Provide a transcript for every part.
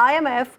IMF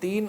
3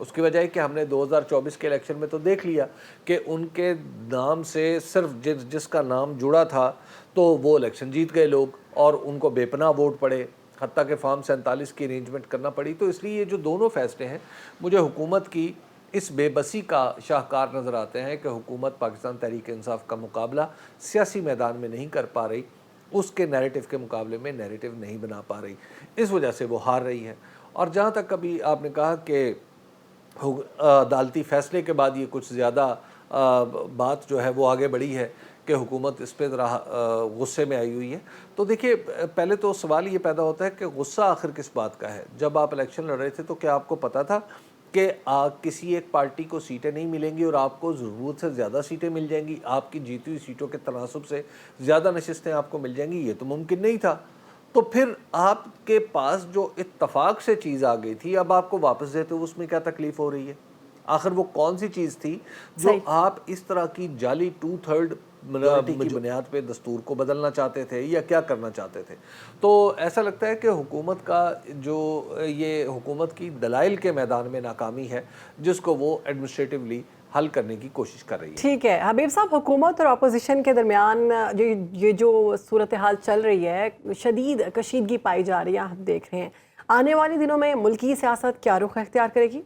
اس کی وجہ ہے کہ ہم نے 2024 کے الیکشن میں تو دیکھ لیا کہ ان کے نام سے صرف جس کا نام جڑا تھا تو وہ الیکشن جیت گئے لوگ، اور ان کو بے پناہ ووٹ پڑے، حتیٰ کہ فارم 47 کی ارینجمنٹ کرنا پڑی۔ تو اس لیے یہ جو دونوں فیصلے ہیں مجھے حکومت کی اس بے بسی کا شاہکار نظر آتے ہیں کہ حکومت پاکستان تحریک انصاف کا مقابلہ سیاسی میدان میں نہیں کر پا رہی، اس کے نیریٹو کے مقابلے میں نیریٹو نہیں بنا پا رہی، اس وجہ سے وہ ہار رہی ہے۔ اور جہاں تک ابھی آپ نے کہا کہ عدالتی فیصلے کے بعد یہ کچھ زیادہ بات جو ہے وہ آگے بڑھی ہے کہ حکومت اس پہ ذرا غصے میں آئی ہوئی ہے، تو دیکھیے پہلے تو سوال یہ پیدا ہوتا ہے کہ غصہ آخر کس بات کا ہے؟ جب آپ الیکشن لڑ رہے تھے تو کیا آپ کو پتا تھا کہ کسی ایک پارٹی کو سیٹیں نہیں ملیں گی اور آپ کو ضرورت سے زیادہ سیٹیں مل جائیں گی، آپ کی جیتی ہوئی سیٹوں کے تناسب سے زیادہ نشستیں آپ کو مل جائیں گی؟ یہ تو ممکن نہیں تھا۔ تو پھر آپ کے پاس جو اتفاق سے چیز آ گئی تھی، اب آپ کو واپس دیتے ہوئے اس میں کیا تکلیف ہو رہی ہے؟ آخر وہ کون سی چیز تھی جو آپ اس طرح کی جعلی 2/3 میجورٹی کی بنیاد پہ دستور کو بدلنا چاہتے تھے یا کیا کرنا چاہتے تھے؟ تو ایسا لگتا ہے کہ حکومت کا جو یہ حکومت کی دلائل کے میدان میں ناکامی ہے جس کو وہ ایڈمنسٹریٹیولی حل کرنے کی کوشش کر رہی ہے۔ ٹھیک ہے حبیب صاحب، حکومت اور اپوزیشن کے درمیان یہ جو صورتحال چل رہی ہے، شدید کشیدگی پائی جا رہی ہے، ہم دیکھ رہے ہیں، آنے والے دنوں میں ملکی سیاست کیا رخ اختیار کرے گی؟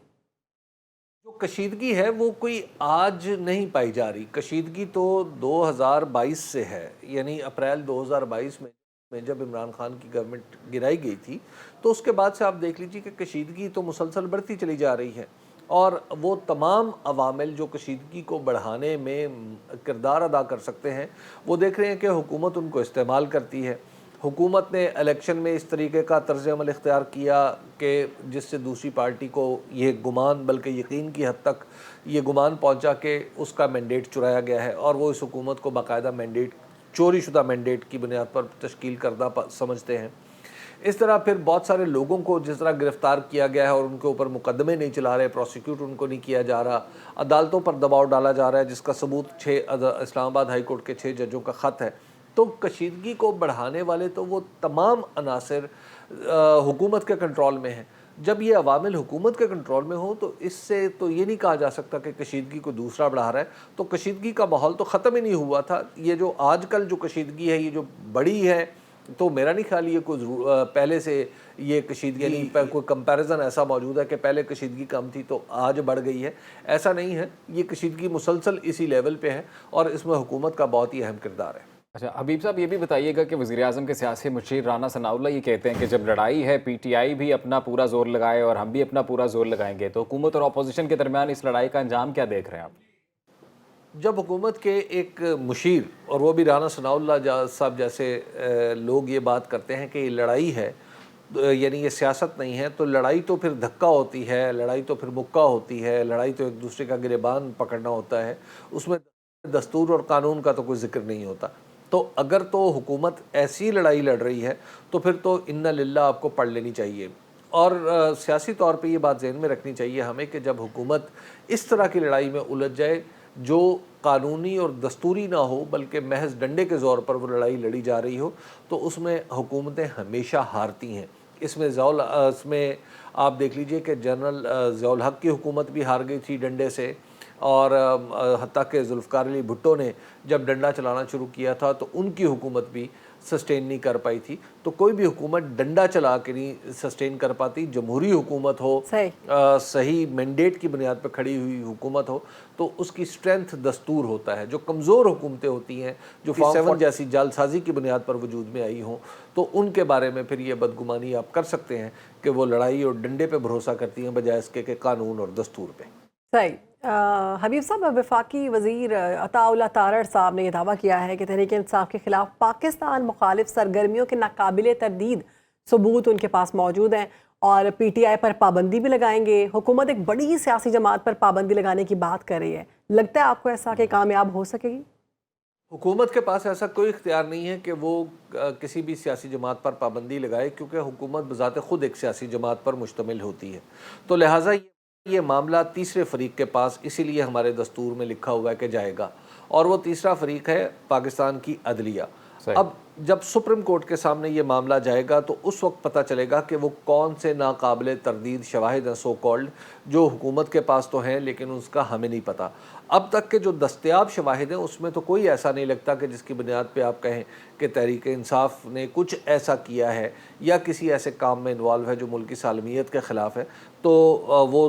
جو کشیدگی ہے وہ کوئی آج نہیں پائی جا رہی، کشیدگی تو 2022 سے ہے، یعنی اپریل 2022 میں جب عمران خان کی گورنمنٹ گرائی گئی تھی تو اس کے بعد سے آپ دیکھ لیجیے کہ کشیدگی تو مسلسل بڑھتی چلی جا رہی ہے، اور وہ تمام عوامل جو کشیدگی کو بڑھانے میں کردار ادا کر سکتے ہیں وہ دیکھ رہے ہیں کہ حکومت ان کو استعمال کرتی ہے۔ حکومت نے الیکشن میں اس طریقے کا طرز عمل اختیار کیا کہ جس سے دوسری پارٹی کو یہ گمان بلکہ یقین کی حد تک یہ گمان پہنچا کہ اس کا مینڈیٹ چرایا گیا ہے، اور وہ اس حکومت کو باقاعدہ مینڈیٹ، چوری شدہ مینڈیٹ کی بنیاد پر تشکیل کردہ سمجھتے ہیں۔ اس طرح پھر بہت سارے لوگوں کو جس طرح گرفتار کیا گیا ہے اور ان کے اوپر مقدمے نہیں چلا رہے، پروسیکیوٹ ان کو نہیں کیا جا رہا، عدالتوں پر دباؤ ڈالا جا رہا ہے جس کا ثبوت اسلام آباد ہائی کورٹ کے 6 ججوں کا خط ہے۔ تو کشیدگی کو بڑھانے والے تو وہ تمام عناصر حکومت کے کنٹرول میں ہیں۔ جب یہ عوامل حکومت کے کنٹرول میں ہوں تو اس سے تو یہ نہیں کہا جا سکتا کہ کشیدگی کو دوسرا بڑھا رہا ہے، تو کشیدگی کا ماحول تو ختم ہی نہیں ہوا تھا۔ یہ جو آج کل جو کشیدگی ہے یہ جو بڑی ہے، تو میرا نہیں خیال یہ کوئی پہلے سے یہ کشیدگی یعنی کوئی کمپیریزن ایسا موجود ہے کہ پہلے کشیدگی کم تھی تو آج بڑھ گئی ہے، ایسا نہیں ہے۔ یہ کشیدگی مسلسل اسی لیول پہ ہے اور اس میں حکومت کا بہت ہی اہم کردار ہے۔ اچھا حبیب صاحب، یہ بھی بتائیے گا کہ وزیر اعظم کے سیاسی مشیر رانا ثناء اللہ یہ کہتے ہیں کہ جب لڑائی ہے پی ٹی آئی بھی اپنا پورا زور لگائے اور ہم بھی اپنا پورا زور لگائیں گے، تو حکومت اور اپوزیشن کے درمیان اس لڑائی کا انجام کیا دیکھ رہے ہیں آپ؟ جب حکومت کے ایک مشیر اور وہ بھی رانا ثناء اللہ صاحب جیسے لوگ یہ بات کرتے ہیں کہ یہ لڑائی ہے، یعنی یہ سیاست نہیں ہے، تو لڑائی تو پھر دھکا ہوتی ہے، لڑائی تو پھر مکہ ہوتی ہے، لڑائی تو ایک دوسرے کا گریبان پکڑنا ہوتا ہے، اس میں دستور اور قانون کا تو کوئی ذکر نہیں ہوتا۔ تو اگر تو حکومت ایسی لڑائی لڑ رہی ہے تو پھر تو انا للہ آپ کو پڑھ لینی چاہیے، اور سیاسی طور پہ یہ بات ذہن میں رکھنی چاہیے ہمیں کہ جب حکومت اس طرح کی لڑائی میں الجھ جائے جو قانونی اور دستوری نہ ہو بلکہ محض ڈنڈے کے زور پر وہ لڑائی لڑی جا رہی ہو، تو اس میں حکومتیں ہمیشہ ہارتی ہیں۔ اس میں آپ دیکھ لیجئے کہ جنرل ضیاء الحق کی حکومت بھی ہار گئی تھی ڈنڈے سے، اور حتیٰ کہ ذوالفقار علی بھٹو نے جب ڈنڈا چلانا شروع کیا تھا تو ان کی حکومت بھی سسٹین نہیں کر پائی تھی۔ تو کوئی بھی حکومت ڈنڈا چلا کے نہیں سسٹین کر پاتی، جمہوری حکومت ہو، صحیح مینڈیٹ کی بنیاد پہ کھڑی ہوئی حکومت ہو تو اس کی سٹرینتھ دستور ہوتا ہے۔ جو کمزور حکومتیں ہوتی ہیں جو فارم 7 جیسی جعل سازی کی بنیاد پر وجود میں آئی ہوں، تو ان کے بارے میں پھر یہ بدگمانی آپ کر سکتے ہیں کہ وہ لڑائی اور ڈنڈے پہ بھروسہ کرتی ہیں بجائے اس کے کہ قانون اور دستور پہ۔ صحیح۔ حبیب صاحب، وفاقی وزیر عطاء اللہ تارڑ صاحب نے یہ دعویٰ کیا ہے کہ تحریک انصاف کے خلاف پاکستان مخالف سرگرمیوں کے ناقابل تردید ثبوت ان کے پاس موجود ہیں اور پی ٹی آئی پر پابندی بھی لگائیں گے۔ حکومت ایک بڑی سیاسی جماعت پر پابندی لگانے کی بات کر رہی ہے، لگتا ہے آپ کو ایسا کہ کامیاب ہو سکے گی؟ حکومت کے پاس ایسا کوئی اختیار نہیں ہے کہ وہ کسی بھی سیاسی جماعت پر پابندی لگائے، کیونکہ حکومت بذات خود ایک سیاسی جماعت پر مشتمل ہوتی ہے۔ تو لہٰذا یہ معاملہ تیسرے فریق کے پاس اسی لیے ہمارے دستور میں لکھا ہوا ہے کہ جائے گا، اور وہ تیسرا فریق ہے پاکستان کی عدلیہ۔ اب جب سپریم کورٹ کے سامنے یہ معاملہ جائے گا تو اس وقت پتہ چلے گا کہ وہ کون سے ناقابل تردید شواہد ہیں سو کالڈ جو حکومت کے پاس تو ہیں لیکن اس کا ہمیں نہیں پتہ. اب تک کے جو دستیاب شواہد ہیں اس میں تو کوئی ایسا نہیں لگتا کہ جس کی بنیاد پہ آپ کہیں کہ تحریک انصاف نے کچھ ایسا کیا ہے یا کسی ایسے کام میں انوالو ہے جو ملکی سالمیت کے خلاف ہے. تو وہ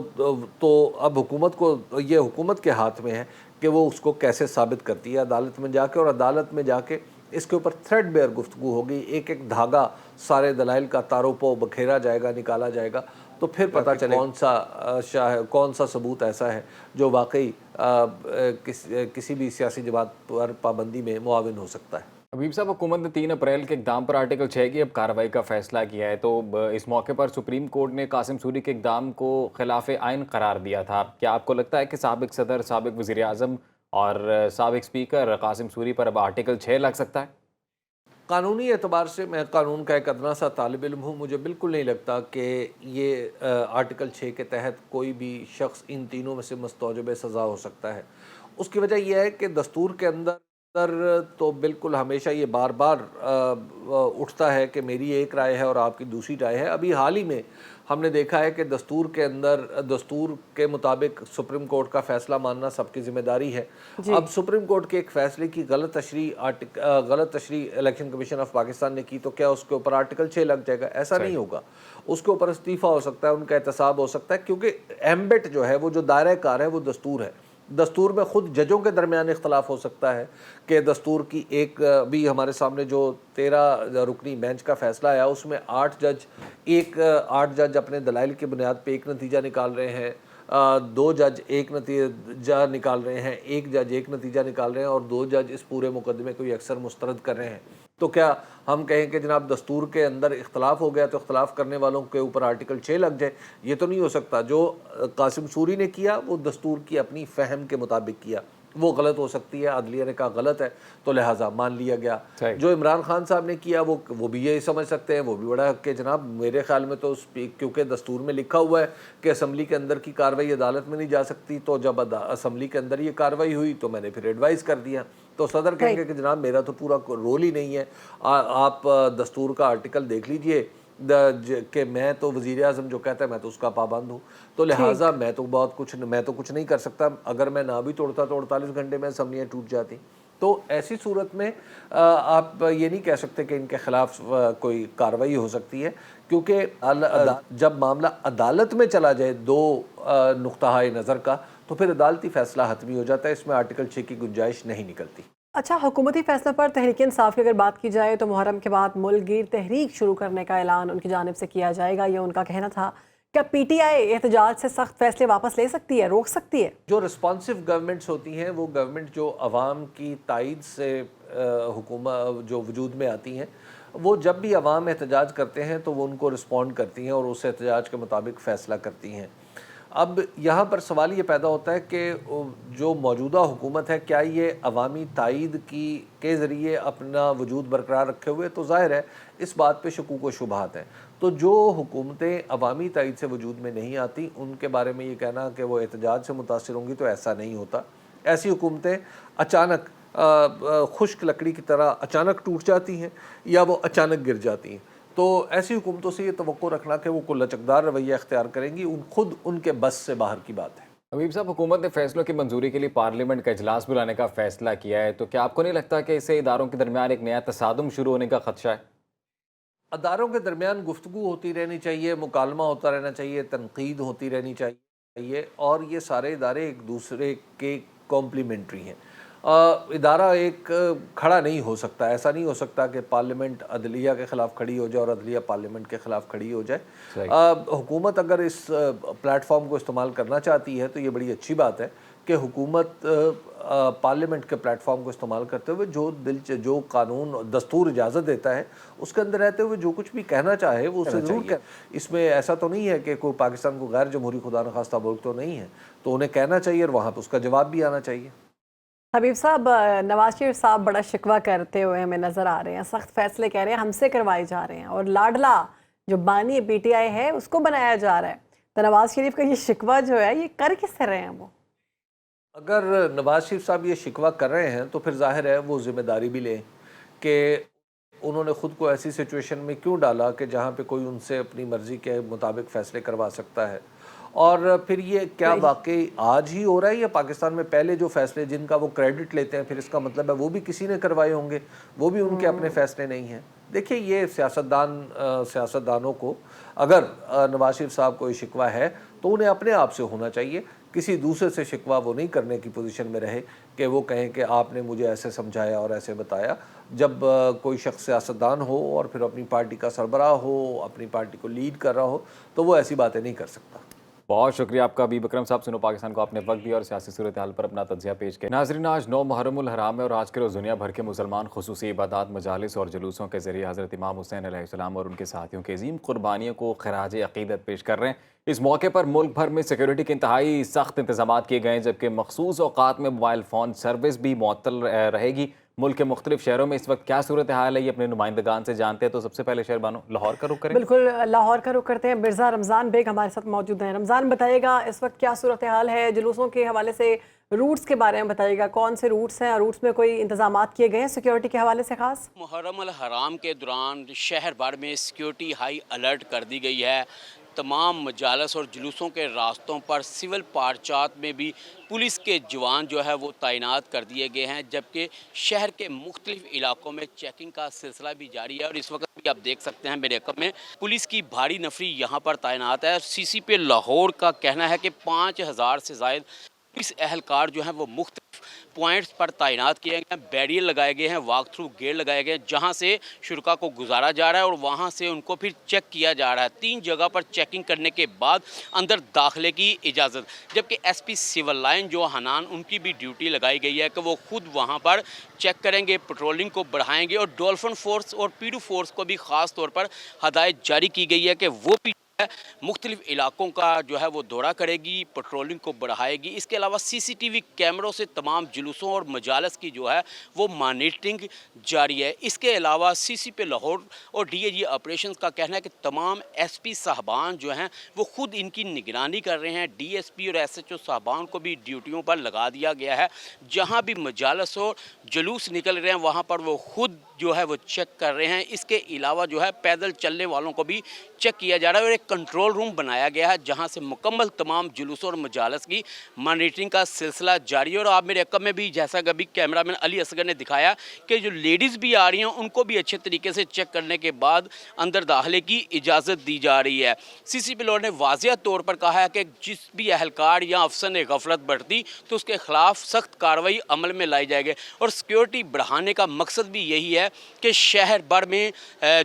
تو اب حکومت کو یہ حکومت کے ہاتھ میں ہے کہ وہ اس کو کیسے ثابت کرتی ہے عدالت میں جا کے, اور عدالت میں جا کے اس کے اوپر تھریڈ بیئر گفتگو ہوگی, ایک ایک دھاگا سارے دلائل کا تارو پو بکھیرا جائے گا, نکالا جائے گا, تو پھر پتہ چلے کون سا ثبوت ایسا ہے جو واقعی کسی بھی سیاسی جماعت پر پابندی میں معاون ہو سکتا ہے. حبیب صاحب, حکومت نے 3 اپریل کے اقدام پر آرٹیکل 6 کی اب کارروائی کا فیصلہ کیا ہے, تو اس موقع پر سپریم کورٹ نے قاسم سوری کے اقدام کو خلاف آئین قرار دیا تھا. کیا آپ کو لگتا ہے کہ سابق صدر, سابق وزیر اعظم اور سابق اسپیکر قاسم سوری پر اب آرٹیکل 6 لگ سکتا ہے؟ قانونی اعتبار سے میں قانون کا ایک ادنا سا طالب علم ہوں, مجھے بالکل نہیں لگتا کہ یہ آرٹیکل 6 کے تحت کوئی بھی شخص ان تینوں میں سے مستوجب سزا ہو سکتا ہے. اس کی وجہ یہ ہے کہ دستور کے اندر تو بالکل ہمیشہ یہ بار بار اٹھتا ہے کہ میری ایک رائے ہے اور آپ کی دوسری رائے ہے. ابھی حال ہی میں ہم نے دیکھا ہے کہ دستور کے اندر دستور کے مطابق سپریم کورٹ کا فیصلہ ماننا سب کی ذمہ داری ہے. اب سپریم کورٹ کے ایک فیصلے کی غلط تشریح الیکشن کمیشن آف پاکستان نے کی تو کیا اس کے اوپر آرٹیکل 6 لگ جائے گا؟ ایسا نہیں ہوگا. اس کے اوپر استعفیٰ ہو سکتا ہے, ان کا احتساب ہو سکتا ہے, کیونکہ ایمبٹ جو ہے وہ جو دائرہ کار ہے وہ دستور ہے. دستور میں خود ججوں کے درمیان اختلاف ہو سکتا ہے کہ دستور کی ایک بھی ہمارے سامنے جو 13 رکنی بینچ کا فیصلہ آیا اس میں 8 جج اپنے دلائل کی بنیاد پہ ایک نتیجہ نکال رہے ہیں, 2 جج ایک نتیجہ نکال رہے ہیں, 1 جج ایک نتیجہ نکال رہے ہیں, اور 2 جج اس پورے مقدمے کو اکثر مسترد کر رہے ہیں. تو کیا ہم کہیں کہ جناب دستور کے اندر اختلاف ہو گیا تو اختلاف کرنے والوں کے اوپر آرٹیکل 6 لگ جائے؟ یہ تو نہیں ہو سکتا. جو قاسم سوری نے کیا وہ دستور کی اپنی فہم کے مطابق کیا, وہ غلط ہو سکتی ہے, عدلیہ نے کہا غلط ہے تو لہٰذا مان لیا گیا. جو عمران خان صاحب نے کیا وہ بھی یہی سمجھ سکتے ہیں, وہ بھی بڑا کہ جناب میرے خیال میں تو کیونکہ دستور میں لکھا ہوا ہے کہ اسمبلی کے اندر کی کارروائی عدالت میں نہیں جا سکتی, تو جب اسمبلی کے اندر یہ کارروائی ہوئی تو میں نے پھر ایڈوائز کر دیا. تو صدر کہیں گے کہ جناب میرا تو پورا رول ہی نہیں ہے, آپ دستور کا آرٹیکل دیکھ لیجئے کہ میں تو وزیر اعظم جو کہتا ہے میں تو اس کا پابند ہوں, تو لہٰذا میں تو کچھ نہیں کر سکتا. اگر میں نہ بھی توڑتا تو 48 گھنٹے میں اسمبلیاں ٹوٹ جاتی. تو ایسی صورت میں آپ یہ نہیں کہہ سکتے کہ ان کے خلاف کوئی کارروائی ہو سکتی ہے, کیونکہ جب معاملہ عدالت میں چلا جائے 2 نقطہ نظر کا تو پھر عدالتی فیصلہ حتمی ہو جاتا ہے, اس میں آرٹیکل 6 کی گنجائش نہیں نکلتی. اچھا, حکومتی فیصلے پر تحریک انصاف کی اگر بات کی جائے تو محرم کے بعد ملک گیر تحریک شروع کرنے کا اعلان ان کی جانب سے کیا جائے گا, یہ ان کا کہنا تھا. کیا پی ٹی آئی احتجاج سے سخت فیصلے واپس لے سکتی ہے, روک سکتی ہے؟ جو رسپانسو گورنمنٹس ہوتی ہیں وہ گورنمنٹ جو عوام کی تائید سے حکومت جو وجود میں آتی ہیں, وہ جب بھی عوام احتجاج کرتے ہیں تو وہ ان کو رسپونڈ کرتی ہیں اور اس احتجاج کے مطابق فیصلہ کرتی ہیں. اب یہاں پر سوال یہ پیدا ہوتا ہے کہ جو موجودہ حکومت ہے کیا یہ عوامی تائید کے ذریعے اپنا وجود برقرار رکھے ہوئے؟ تو ظاہر ہے اس بات پہ شکوک و شبہات ہیں. تو جو حکومتیں عوامی تائید سے وجود میں نہیں آتی ان کے بارے میں یہ کہنا کہ وہ احتجاج سے متاثر ہوں گی, تو ایسا نہیں ہوتا. ایسی حکومتیں اچانک خشک لکڑی کی طرح اچانک ٹوٹ جاتی ہیں یا وہ اچانک گر جاتی ہیں. تو ایسی حکومتوں سے یہ توقع رکھنا کہ وہ لچکدار رویہ اختیار کریں گی خود ان کے بس سے باہر کی بات ہے. حبیب صاحب, حکومت نے فیصلوں کی منظوری کے لیے پارلیمنٹ کا اجلاس بلانے کا فیصلہ کیا ہے, تو کیا آپ کو نہیں لگتا کہ اس سے اداروں کے درمیان ایک نیا تصادم شروع ہونے کا خدشہ ہے؟ اداروں کے درمیان گفتگو ہوتی رہنی چاہیے, مکالمہ ہوتا رہنا چاہیے, تنقید ہوتی رہنی چاہیے, اور یہ سارے ادارے ایک دوسرے کے کمپلیمنٹری ہیں. ادارہ ایک کھڑا نہیں ہو سکتا, ایسا نہیں ہو سکتا کہ پارلیمنٹ عدلیہ کے خلاف کھڑی ہو جائے اور عدلیہ پارلیمنٹ کے خلاف کھڑی ہو جائے. حکومت اگر اس پلیٹ فارم کو استعمال کرنا چاہتی ہے تو یہ بڑی اچھی بات ہے کہ حکومت پارلیمنٹ کے پلیٹ فارم کو استعمال کرتے ہوئے جو قانون دستور اجازت دیتا ہے اس کے اندر رہتے ہوئے جو کچھ بھی کہنا چاہے وہ اسے ضرور کہے. اس میں ایسا تو نہیں ہے کہ کوئی پاکستان کو غیر جمہوری خدا نخواستہ ملک تو نہیں ہے, تو انہیں کہنا چاہیے اور وہاں پہ اس کا جواب بھی آنا چاہیے. حبیب صاحب, نواز شریف صاحب بڑا شکوہ کرتے ہوئے ہمیں نظر آ رہے ہیں, سخت فیصلے کہہ رہے ہیں ہم سے کروائے جا رہے ہیں, اور لاڈلا جو بانی پی ٹی آئی ہے اس کو بنایا جا رہا ہے. تو نواز شریف کا یہ شکوہ جو ہے یہ کر کس سے رہے ہیں؟ وہ اگر نواز شریف صاحب یہ شکوہ کر رہے ہیں تو پھر ظاہر ہے وہ ذمہ داری بھی لیں, کہ انہوں نے خود کو ایسی سچویشن میں کیوں ڈالا کہ جہاں پہ کوئی ان سے اپنی مرضی کے مطابق فیصلے کروا سکتا ہے. اور پھر یہ کیا واقعی آج ہی ہو رہا ہے یا پاکستان میں پہلے جو فیصلے جن کا وہ کریڈٹ لیتے ہیں پھر اس کا مطلب ہے وہ بھی کسی نے کروائے ہوں گے, وہ بھی ان کے اپنے فیصلے نہیں ہیں؟ دیکھیے یہ سیاستدانوں کو اگر نواز شریف صاحب کو یہ شکوہ ہے تو انہیں اپنے آپ سے ہونا چاہیے, کسی دوسرے سے شکوہ وہ نہیں کرنے کی پوزیشن میں رہے کہ وہ کہیں کہ آپ نے مجھے ایسے سمجھایا اور ایسے بتایا. جب کوئی شخص سیاستدان ہو اور پھر اپنی پارٹی کا سربراہ ہو, اپنی پارٹی کو لیڈ کر رہا ہو, تو وہ ایسی باتیں نہیں کر سکتا. بہت شکریہ آپ کا حبیب اکرم صاحب. سنو پاکستان کو آپ نے وقت دیا اور سیاسی صورتحال پر اپنا تجزیہ پیش کیا. ناظرین, آج 9 محرم الحرام ہے اور آج کے روز دنیا بھر کے مسلمان خصوصی عبادات, مجالس اور جلوسوں کے ذریعے حضرت امام حسین علیہ السلام اور ان کے ساتھیوں کے عظیم قربانیوں کو خراج عقیدت پیش کر رہے ہیں. اس موقع پر ملک بھر میں سیکیورٹی کے انتہائی سخت انتظامات کیے گئے ہیں, جبکہ مخصوص اوقات میں موبائل فون سروس بھی معطل رہے گی. ملک کے مختلف شہروں میں اس وقت کیا صورتحال ہے یہ اپنے نمائندگان سے جانتے ہیں. تو سب سے پہلے شہر بانو لاہور کا رخ کریں. بالکل, لاہور کا رخ کرتے ہیں. مرزا رمضان بیگ ہمارے ساتھ موجود ہیں. رمضان, بتائیے گا اس وقت کیا صورتحال ہے جلوسوں کے حوالے سے, روٹس کے بارے میں بتائیے گا, کون سے روٹس ہیں اور روٹس میں کوئی انتظامات کیے گئے ہیں سیکیورٹی کے حوالے سے خاص؟ محرم الحرام کے دوران شہر بھر میں سیکیورٹی ہائی الرٹ کر دی گئی ہے. تمام مجالس اور جلوسوں کے راستوں پر سول پارچات میں بھی پولیس کے جوان جو ہے وہ تعینات کر دیے گئے ہیں, جبکہ شہر کے مختلف علاقوں میں چیکنگ کا سلسلہ بھی جاری ہے. اور اس وقت بھی آپ دیکھ سکتے ہیں میرے عقب میں پولیس کی بھاری نفری یہاں پر تعینات ہے. سی سی پی لاہور کا کہنا ہے کہ 5000 سے زائد پولیس اہلکار جو ہیں وہ مختلف پوائنٹس پر تعینات کیے گئے ہیں. بیریئر لگائے گئے ہیں, واک تھرو گیٹ لگائے گئے ہیں, جہاں سے شرکا کو گزارا جا رہا ہے اور وہاں سے ان کو پھر چیک کیا جا رہا ہے. 3 جگہ پر چیکنگ کرنے کے بعد اندر داخلے کی اجازت. جبکہ ایس پی سول لائن جو حنان, ان کی بھی ڈیوٹی لگائی گئی ہے کہ وہ خود وہاں پر چیک کریں گے, پٹرولنگ کو بڑھائیں گے. اور ڈولفن فورس اور پیڈو فورس کو بھی خاص طور پر ہدایت جاری کی گئی ہے کہ وہ بھی مختلف علاقوں کا جو ہے وہ دورہ کرے گی, پٹرولنگ کو بڑھائے گی. اس کے علاوہ سی سی ٹی وی کیمروں سے تمام جلوسوں اور مجالس کی جو ہے وہ مانیٹرنگ جاری ہے. اس کے علاوہ سی سی پی لاہور اور ڈی اے جی آپریشنز کا کہنا ہے کہ تمام ایس پی صاحبان جو ہیں وہ خود ان کی نگرانی کر رہے ہیں. ڈی ایس پی اور ایس ایچ او صاحبان کو بھی ڈیوٹیوں پر لگا دیا گیا ہے. جہاں بھی مجالس اور جلوس نکل رہے ہیں وہاں پر وہ خود جو ہے وہ چیک کر رہے ہیں. اس کے علاوہ جو ہے پیدل چلنے والوں کو بھی چیک کیا جا رہا ہے اور ایک کنٹرول روم بنایا گیا ہے جہاں سے مکمل تمام جلوسوں اور مجالس کی مانیٹرنگ کا سلسلہ جاری ہے. اور آپ میرے عقب میں بھی جیسا کہ ابھی کیمرہ مین علی اصغر نے دکھایا کہ جو لیڈیز بھی آ رہی ہیں ان کو بھی اچھے طریقے سے چیک کرنے کے بعد اندر داخلے کی اجازت دی جا رہی ہے. سی سی پی لاہور نے واضح طور پر کہا ہے کہ جس بھی اہلکار یا افسر نے غفلت برتی تو اس کے خلاف سخت کارروائی عمل میں لائی جائے گی. اور سیکیورٹی بڑھانے کا مقصد بھی یہی ہے کہ شہر بھر میں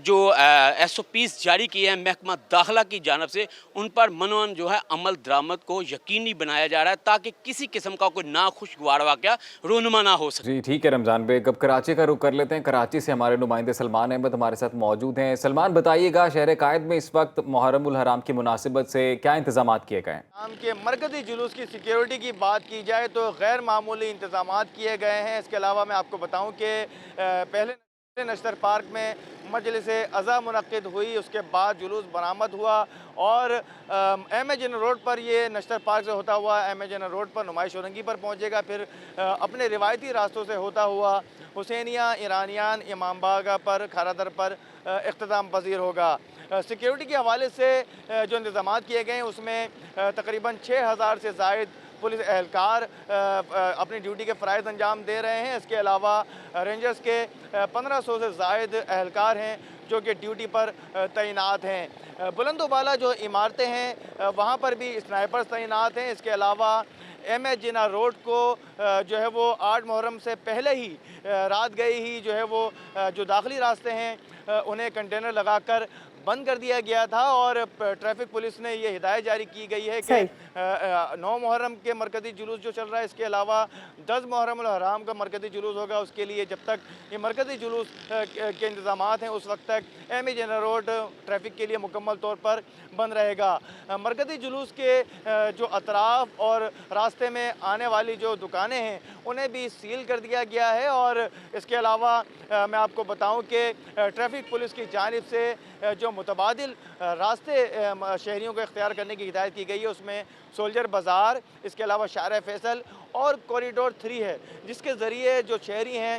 جو ایس او پیز جاری کیے ہیں محکمہ داخلہ کی جانب سے, ان پر منوان جو ہے عمل درآمد کو یقینی بنایا جا رہا ہے تاکہ کسی قسم کا کوئی ناخوشگوار واقعہ رونما نہ ہو سکے. جی ٹھیک ہے رمضان بیگ, اب کراچی کا رخ کر لیتے ہیں. کراچی سے ہمارے نمائندے سلمان احمد ہمارے ساتھ موجود ہیں. سلمان, بتائیے گا شہر قائد میں اس وقت محرم الحرام کی مناسبت سے کیا انتظامات کیے گئے ہیں؟ عام کے مرکزی جلوس کی سیکیورٹی کی بات کی جائے تو غیر معمولی انتظامات کیے گئے ہیں. اس کے علاوہ میں آپ کو بتاؤں کہ پہلے نشتر پارک میں مجلس عزا منعقد ہوئی, اس کے بعد جلوس برآمد ہوا اور ایم اے جنرل روڈ پر, یہ نشتر پارک سے ہوتا ہوا ایم اے جنرل روڈ پر نمائش اورنگی پر پہنچے گا, پھر اپنے روایتی راستوں سے ہوتا ہوا حسینیہ, ایرانیان, امام باغ پر, کھارا در پر اختتام پذیر ہوگا. سیکیورٹی کے حوالے سے جو انتظامات کیے گئے ہیں اس میں تقریباً 6000 سے زائد پولیس اہلکار اپنی ڈیوٹی کے فرائض انجام دے رہے ہیں. اس کے علاوہ رینجرز کے 1500 سے زائد اہلکار ہیں جو کہ ڈیوٹی پر تعینات ہیں. بلند و بالا جو عمارتیں ہیں وہاں پر بھی اسنائپرز تعینات ہیں. اس کے علاوہ ایم اے جنرل روڈ کو جو ہے وہ 8 محرم سے پہلے ہی رات گئی ہی جو ہے وہ جو داخلی راستے ہیں انہیں کنٹینر لگا کر بند کر دیا گیا تھا اور ٹریفک پولیس نے یہ ہدایت جاری کی گئی ہے کہ 9 محرم کے مرکزی جلوس جو چل رہا ہے اس کے علاوہ 10 محرم الحرام کا مرکزی جلوس ہوگا, اس کے لیے جب تک یہ مرکزی جلوس کے انتظامات ہیں اس وقت تک M A general road traffic کے لیے مکمل طور پر بند رہے گا. مرکزی جلوس کے جو اطراف اور راستے میں آنے والی جو دکانیں ہیں انہیں بھی سیل کر دیا گیا ہے. اور اس کے علاوہ میں آپ کو بتاؤں کہ ٹریفک پولیس کی جانب سے جو متبادل راستے شہریوں کو اختیار کرنے کی ہدایت کی گئی ہے اس میں سولجر بازار, اس کے علاوہ شارع فیصل اور کوریڈور 3 ہے, جس کے ذریعے جو شہری ہیں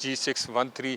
G613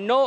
9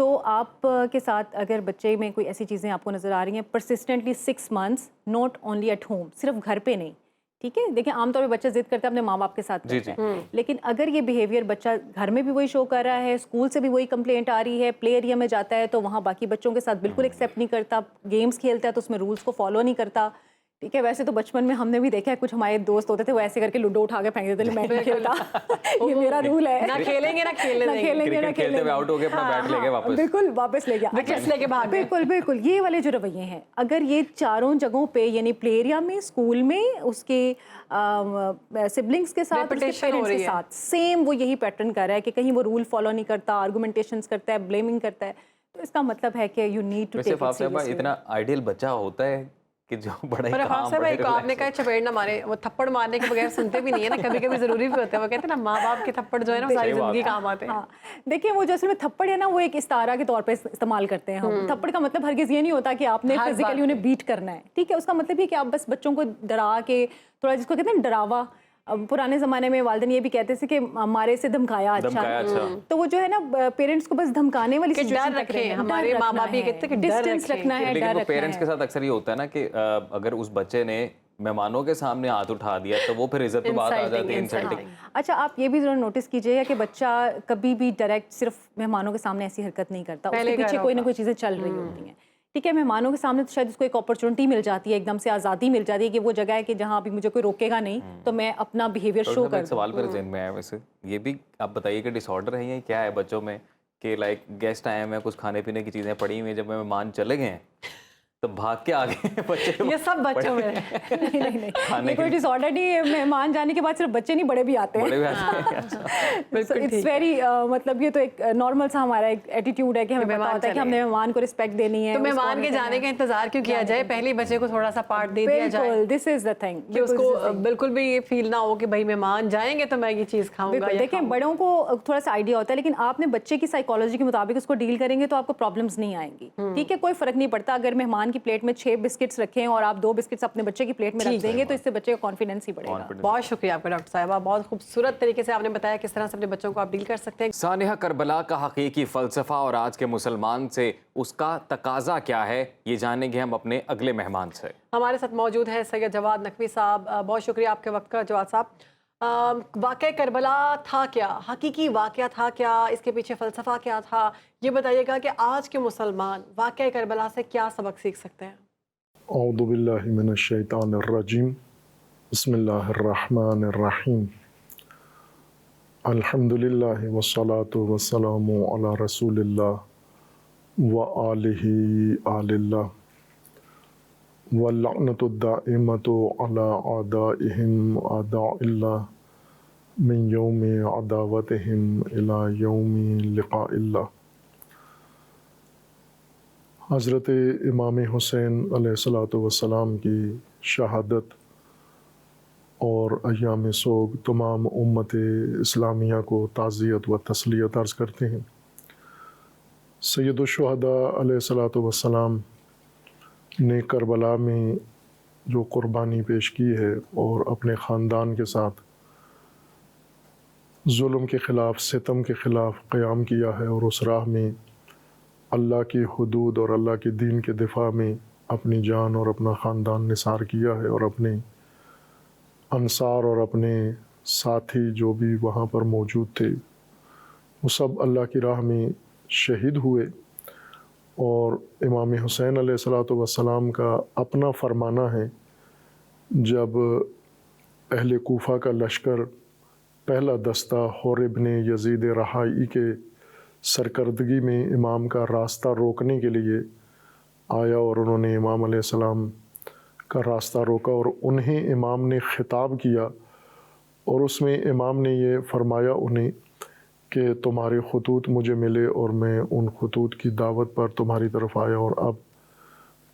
تو آپ کے ساتھ اگر بچے میں کوئی ایسی چیزیں آپ کو نظر آ رہی ہیں persistently 6 months not only at home, صرف گھر پہ نہیں، ٹھیک ہے، دیکھیں عام طور پہ بچہ ضد کرتا ہے اپنے ماں باپ کے ساتھ کرتا ہے، لیکن اگر یہ بیہیویئر بچہ گھر میں بھی وہی شو کر رہا ہے، اسکول سے بھی وہی کمپلینٹ آ رہی ہے، پلے ایریا میں جاتا ہے تو وہاں باقی بچوں کے ساتھ بالکل ایکسیپٹ نہیں کرتا، گیمز کھیلتا ہے تو اس میں رولس کو فالو نہیں کرتا، ٹھیک ہے، ویسے تو بچپن میں ہم نے بھی دیکھا ہے کچھ ہمارے دوست ہوتے تھے وہ ایسے کر کے لوڈو اٹھا کے پھینک دیتے تھے، میں نہیں کھیلتا، یہ میرا رول ہے، نہ کھیلیں گے نہ کھیلنے دیں گے، کرکٹ کھیلتے ہوئے آؤٹ ہو گئے اپنا بیٹ لے کے واپس، بالکل واپس لے گیا، وکٹس لے کے بھاگ گئے۔ بالکل بالکل یہ والے جو رویے ہیں اگر یہ چاروں جگہوں پہ یعنی پلے ایریا میں، اسکول میں، اس کے سبلنگس کے ساتھ، اس کے پیرنٹس کے ساتھ سیم وہ یہی پیٹرن کر رہا ہے کہ کہیں وہ رول فالو نہیں کرتا، آرگومنٹیشنز کرتا ہے، بلیمنگ کرتا ہے، تو اس کا مطلب ہے کہ you need to take it seriously. اتنا آئیڈیل بچہ ہوتا ہے کہ جو بڑا ہی پر صاحب ایک آپ نے کہا چپیڑ نہ مارے، وہ تھپڑ مارنے کے بغیر سنتے بھی نہیں ہے نا، کبھی کبھی ضروری بھی ہوتا ہے، وہ کہتے ہیں نا ماں باپ کے تھپڑ جو ہے نا ساری زندگی کام آتے ہیں۔ دیکھیں وہ جو اصل میں تھپڑ ہے نا وہ ایک استعارہ کے طور پہ استعمال کرتے ہیں ہم، تھپڑ کا مطلب ہرگز یہ نہیں ہوتا کہ آپ نے فزیکلی انہیں بیٹ کرنا ہے، ٹھیک ہے، اس کا مطلب یہ کہ آپ بس بچوں کو ڈرا کے تھوڑا، جس کو کہتے ہیں ڈراوا، پرانے زمانے میں والدین یہ بھی کہتے تھے کہ مارے سے دھمکایا اچھا، تو وہ جو ہے نا پیرنٹس کو بس دھمکانے والی سچویشن رکھ رہے ہیں، ہمارے ماں باپ یہ کہتے ہیں کہ ڈسٹینس رکھنا ہے، لیکن وہ پیرنٹس کے ساتھ اکثر یہ ہوتا ہے نا کہ اگر اس بچے نے مہمانوں کے سامنے ہاتھ اٹھا دیا تو وہ پھر عزت کی بات آ جاتی ہے، انسلٹنگ۔ اچھا آپ یہ بھی ضرور نوٹس کیجئے گا کہ بچہ کبھی بھی ڈائریکٹ صرف مہمانوں کے سامنے ایسی حرکت نہیں کرتا، اس کے پیچھے کوئی نہ کوئی چیزیں چل رہی ہوتی ہیں، ٹھیک ہے، مہمانوں کے سامنے تو شاید اس کو ایک اپرچونٹی مل جاتی ہے، ایک دم سے آزادی مل جاتی ہے کہ وہ جگہ ہے کہ جہاں ابھی مجھے کوئی روکے گا نہیں تو میں اپنا بیہیویئر شو کر دوں۔ سوال میرے ذہن میں آیا ویسے، یہ بھی آپ بتائیے کہ ڈس آرڈر ہے یہ کیا ہے بچوں میں کہ لائک گیسٹ آئے ہیں، کچھ کھانے پینے کی چیزیں پڑی ہوئی ہیں، جب مہمان چلے گئے ہیں تو بھاگ کے آ گئے بچے، یہ سب بچوں میں نہیں، یہ کوئی ڈس آرڈر نہیں ہے، مہمان جانے کے بعد صرف بچے نہیں بڑے بھی آتے ہیں، اٹس ویری مطلب یہ تو ایک نارمل سا ہمارا ایک ایٹیٹیوڈ ہے کہ ہمیں پتا ہوتا ہے کہ ہم نے مہمان کو رسپیکٹ دینی ہے، تو مہمان کے جانے کا انتظار کیوں کیا جائے، پہلے بچے کو تھوڑا سا پارٹ دے دیا جائے، بالکل دس از دا تھنگ کہ اس کو بالکل بھی یہ فیل نہ ہو کہ بھائی مہمان جائیں گے تو میں یہ چیز کھاؤں گا۔ دیکھیں بڑوں کو تھوڑا سا آئیڈیا ہوتا ہے لیکن آپ نے بچے کی سائیکالوجی کے مطابق اس کو ڈیل کریں گے تو آپ کو پرابلمس نہیں آئیں گی، ٹھیک ہے، کوئی فرق نہیں پڑتا اگر مہمان کی پلیٹ میں 6 بسکٹس رکھیں اور آپ 2 بسکٹس اپنے بچے کی پلیٹ میں رکھ دیں گے تو اس سے بچے کا کانفیڈنس ہی بڑھے گا۔ بہت شکریہ آپ کا ڈاکٹر صاحبہ، بہت خوبصورت طریقے سے آپ نے بتایا کس طرح سے اپنے بچوں کو آپ ڈیل کر سکتے ہیں۔ سانحہ کربلا کا حقیقی فلسفہ اور آج کے مسلمان سے اس کا تقاضا کیا ہے، یہ جانیں گے ہم اپنے اگلے مہمان سے۔ ہمارے ساتھ موجود ہیں سید جواد نقوی صاحب، بہت شکریہ آپ کے وقت کا جواد صاحب۔ واقعہ کربلا تھا کیا، حقیقی واقعہ تھا کیا، اس کے پیچھے فلسفہ کیا تھا، یہ بتائیے گا کہ آج کے مسلمان واقعہ کربلا سے کیا سبق سیکھ سکتے ہیں۔ اعوذ باللہ من الشیطان الرجیم، بسم اللہ الرحمن الرحیم، الحمدللہ والصلاة والسلام علی رسول اللہ وآلہ آل اللہ واللعنۃ الدائمۃ علی اعدائہم اعداء اللہ من یوم عداوتہم الی یوم لقاء اللہ۔ حضرت امام حسین علیہ الصلوۃ والسلام کی شہادت اور ایام سوگ تمام امت اسلامیہ کو تعزیت و تسلیت عرض کرتے ہیں۔ سید الشہداء علیہ الصلوۃ والسلام نے کربلا میں جو قربانی پیش کی ہے اور اپنے خاندان کے ساتھ ظلم کے خلاف، ستم کے خلاف قیام کیا ہے اور اس راہ میں اللہ کی حدود اور اللہ کے دین کے دفاع میں اپنی جان اور اپنا خاندان نثار کیا ہے، اور اپنے انصار اور اپنے ساتھی جو بھی وہاں پر موجود تھے وہ سب اللہ کی راہ میں شہید ہوئے۔ اور امام حسین علیہ الصلوۃ والسلام کا اپنا فرمانا ہے، جب اہل کوفہ کا لشکر پہلا دستہ حور ابن یزید رہائی کے سرکردگی میں امام کا راستہ روکنے کے لیے آیا اور انہوں نے امام علیہ السلام کا راستہ روکا اور انہیں امام نے خطاب کیا، اور اس میں امام نے یہ فرمایا انہیں کہ تمہارے خطوط مجھے ملے اور میں ان خطوط کی دعوت پر تمہاری طرف آیا، اور اب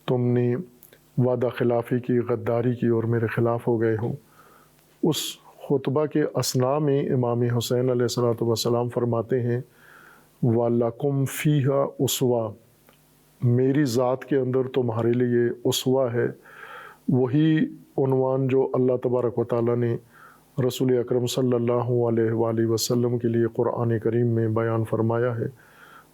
تم نے وعدہ خلافی کی، غداری کی اور میرے خلاف ہو گئے ہو۔ اس خطبہ کے اثناء میں امام حسین علیہ الصلوۃ والسلام فرماتے ہیں وَلَكُمْ فِيهَا أُسْوَةٌ، میری ذات کے اندر تمہارے لیے اسوہ ہے، وہی عنوان جو اللہ تبارک و تعالیٰ نے رسول اکرم صلی اللہ علیہ وآلہ وسلم کے لیے قرآن کریم میں بیان فرمایا ہے،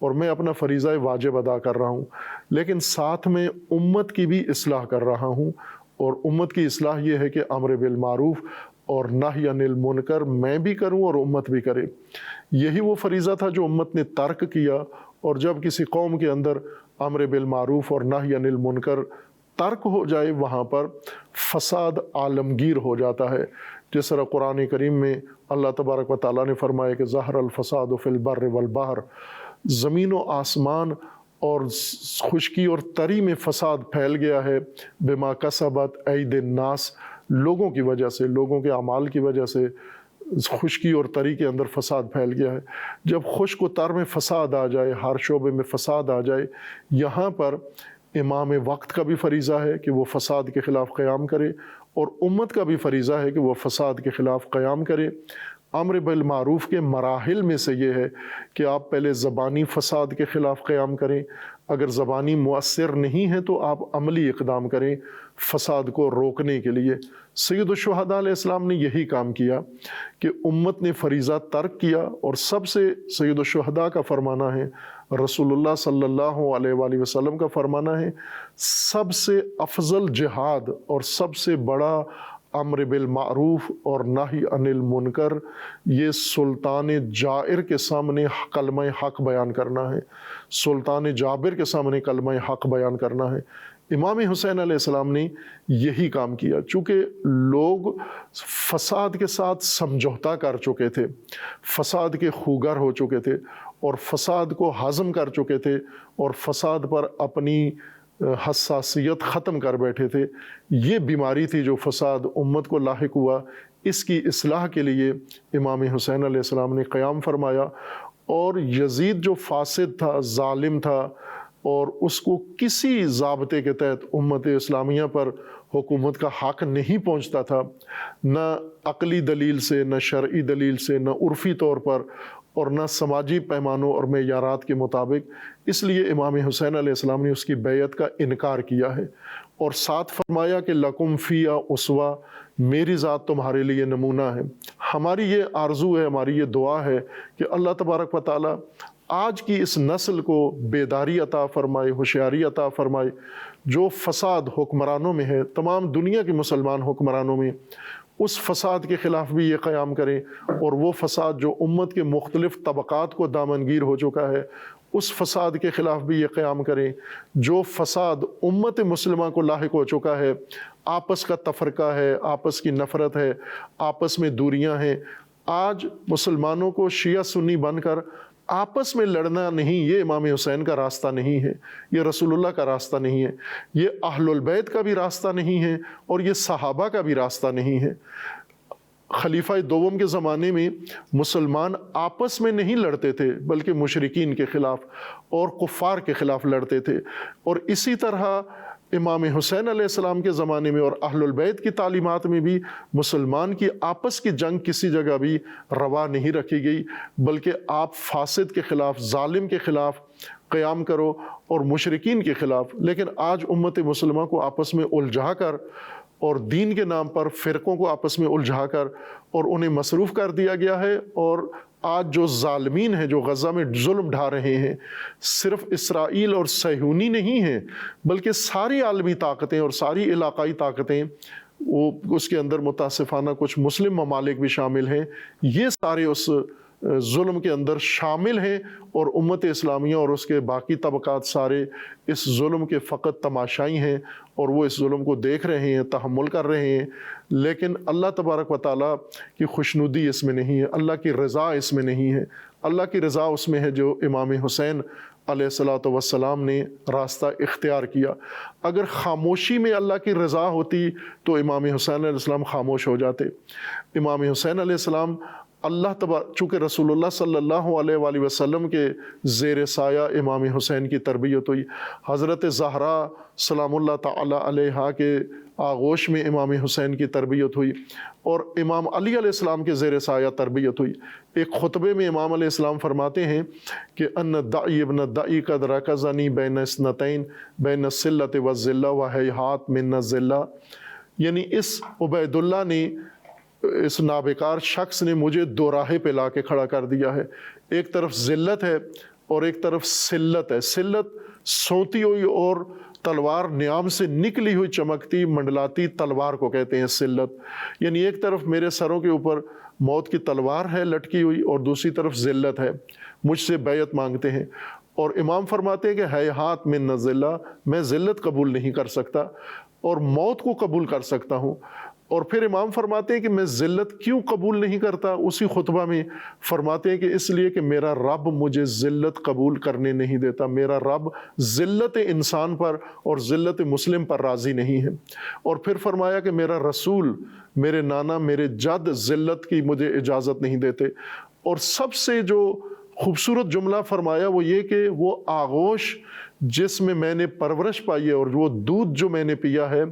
اور میں اپنا فریضہ واجب ادا کر رہا ہوں، لیکن ساتھ میں امت کی بھی اصلاح کر رہا ہوں، اور امت کی اصلاح یہ ہے کہ امر بالمعروف اور نہی عن المنکر میں بھی کروں اور امت بھی کرے۔ یہی وہ فریضہ تھا جو امت نے ترک کیا، اور جب کسی قوم کے اندر امر بالمعروف اور نہی عن المنکر ترک ہو جائے وہاں پر فساد عالمگیر ہو جاتا ہے۔ جس طرح قرآن کریم میں اللہ تبارک و تعالیٰ نے فرمایا کہ ظہر الفساد فی البر والبحر، زمین و آسمان اور خشکی اور تری میں فساد پھیل گیا ہے، بما کسبت ایدی الناس، لوگوں کی وجہ سے، لوگوں کے اعمال کی وجہ سے خشکی اور تری کے اندر فساد پھیل گیا ہے۔ جب خشک و تر میں فساد آ جائے، ہر شعبے میں فساد آ جائے، یہاں پر امام وقت کا بھی فریضہ ہے کہ وہ فساد کے خلاف قیام کرے، اور امت کا بھی فریضہ ہے کہ وہ فساد کے خلاف قیام کرے۔ امر بالمعروف کے مراحل میں سے یہ ہے کہ آپ پہلے زبانی فساد کے خلاف قیام کریں، اگر زبانی مؤثر نہیں ہے تو آپ عملی اقدام کریں فساد کو روکنے کے لیے۔ سید الشہداء علیہ السلام نے یہی کام کیا کہ امت نے فریضہ ترک کیا، اور سب سے سید الشہداء کا فرمانا ہے، رسول اللہ صلی اللہ علیہ وآلہ وسلم کا فرمانا ہے، سب سے افضل جہاد اور سب سے بڑا امر بالمعروف اور نہی عن المنکر یہ سلطان جائر کے سامنے کلمہ حق بیان کرنا ہے، سلطان جابر کے سامنے کلمہ حق بیان کرنا ہے۔ امام حسین علیہ السلام نے یہی کام کیا، چونکہ لوگ فساد کے ساتھ سمجھوتا کر چکے تھے، فساد کے خوگر ہو چکے تھے، اور فساد کو ہضم کر چکے تھے، اور فساد پر اپنی حساسیت ختم کر بیٹھے تھے۔ یہ بیماری تھی جو فساد امت کو لاحق ہوا، اس کی اصلاح کے لیے امام حسین علیہ السلام نے قیام فرمایا، اور یزید جو فاسد تھا، ظالم تھا، اور اس کو کسی ضابطے کے تحت امت اسلامیہ پر حکومت کا حق نہیں پہنچتا تھا، نہ عقلی دلیل سے، نہ شرعی دلیل سے، نہ عرفی طور پر، اور نہ سماجی پیمانوں اور معیارات کے مطابق۔ اس لیے امام حسین علیہ السلام نے اس کی بیعت کا انکار کیا ہے، اور ساتھ فرمایا کہ لکم فی اسوہ، میری ذات تمہارے لیے نمونہ ہے۔ ہماری یہ آرزو ہے، ہماری یہ دعا ہے کہ اللہ تبارک و تعالی آج کی اس نسل کو بیداری عطا فرمائے، ہوشیاری عطا فرمائے۔ جو فساد حکمرانوں میں ہے، تمام دنیا کے مسلمان حکمرانوں میں، اس فساد کے خلاف بھی یہ قیام کریں، اور وہ فساد جو امت کے مختلف طبقات کو دامنگیر ہو چکا ہے، اس فساد کے خلاف بھی یہ قیام کریں۔ جو فساد امت مسلمہ کو لاحق ہو چکا ہے، آپس کا تفرقہ ہے، آپس کی نفرت ہے، آپس میں دوریاں ہیں، آج مسلمانوں کو شیعہ سنی بن کر آپس میں لڑنا نہیں، یہ امام حسین کا راستہ نہیں ہے، یہ رسول اللہ کا راستہ نہیں ہے، یہ اہل البیت کا بھی راستہ نہیں ہے، اور یہ صحابہ کا بھی راستہ نہیں ہے۔ خلیفہ دوم کے زمانے میں مسلمان آپس میں نہیں لڑتے تھے، بلکہ مشرکین کے خلاف اور کفار کے خلاف لڑتے تھے، اور اسی طرح امام حسین علیہ السلام کے زمانے میں اور اہل البیت کی تعلیمات میں بھی مسلمان کی آپس کی جنگ کسی جگہ بھی روا نہیں رکھی گئی، بلکہ آپ فاسد کے خلاف، ظالم کے خلاف قیام کرو اور مشرکین کے خلاف۔ لیکن آج امت مسلمہ کو آپس میں الجھا کر اور دین کے نام پر فرقوں کو آپس میں الجھا کر اور انہیں مصروف کر دیا گیا ہے، اور آج جو ظالمین ہیں جو غزہ میں ظلم ڈھا رہے ہیں، صرف اسرائیل اور صہیونی نہیں ہیں، بلکہ ساری عالمی طاقتیں اور ساری علاقائی طاقتیں، وہ اس کے اندر متاسفانہ کچھ مسلم ممالک بھی شامل ہیں، یہ سارے اس ظلم کے اندر شامل ہیں، اور امت اسلامیہ اور اس کے باقی طبقات سارے اس ظلم کے فقط تماشائی ہیں، اور وہ اس ظلم کو دیکھ رہے ہیں، تحمل کر رہے ہیں، لیکن اللہ تبارک و تعالیٰ کی خوشنودی اس میں نہیں ہے، اللہ کی رضا اس میں نہیں ہے۔ اللہ کی رضا اس میں ہے جو امام حسین علیہ الصلوۃ والسلام نے راستہ اختیار کیا۔ اگر خاموشی میں اللہ کی رضا ہوتی تو امام حسین علیہ السلام خاموش ہو جاتے۔ امام حسین علیہ السلام چونکہ رسول اللہ صلی اللہ علیہ وآلہ وسلم کے زیر سایہ امام حسین کی تربیت ہوئی، حضرت زہرا سلام اللہ تعالی علیہا کے آغوش میں امام حسین کی تربیت ہوئی، اور امام علی علیہ السلام کے زیر سایہ تربیت ہوئی۔ ایک خطبے میں امام علیہ السلام فرماتے ہیں کہ ان الدعی ابن الدعی قد رکزنی بین اثنتین بین الصلۃ والذلہ وہیہات من الذلہ، یعنی اس عبید اللہ نے، اس نابکار شخص نے مجھے دو راہے پہ لا کے کھڑا کر دیا ہے، ایک طرف ذلت ہے اور ایک طرف سلت ہے. سلت سوتی ہوئی اور تلوار نیام سے نکلی ہوئی چمکتی منڈلاتی تلوار کو کہتے ہیں سلت. یعنی ایک طرف میرے سروں کے اوپر موت کی تلوار ہے لٹکی ہوئی اور دوسری طرف ذلت ہے. مجھ سے بیعت مانگتے ہیں اور امام فرماتے ہیں کہ ہیہات من ذلہ، میں ذلت قبول نہیں کر سکتا اور موت کو قبول کر سکتا ہوں. اور پھر امام فرماتے ہیں کہ میں ذلت کیوں قبول نہیں کرتا، اسی خطبہ میں فرماتے ہیں کہ اس لیے کہ میرا رب مجھے ذلت قبول کرنے نہیں دیتا. میرا رب ذلت انسان پر اور ذلت مسلم پر راضی نہیں ہے. اور پھر فرمایا کہ میرا رسول، میرے نانا، میرے جد ذلت کی مجھے اجازت نہیں دیتے. اور سب سے جو خوبصورت جملہ فرمایا وہ یہ کہ وہ آغوش جس میں نے پرورش پائی ہے اور وہ دودھ جو میں نے پیا ہے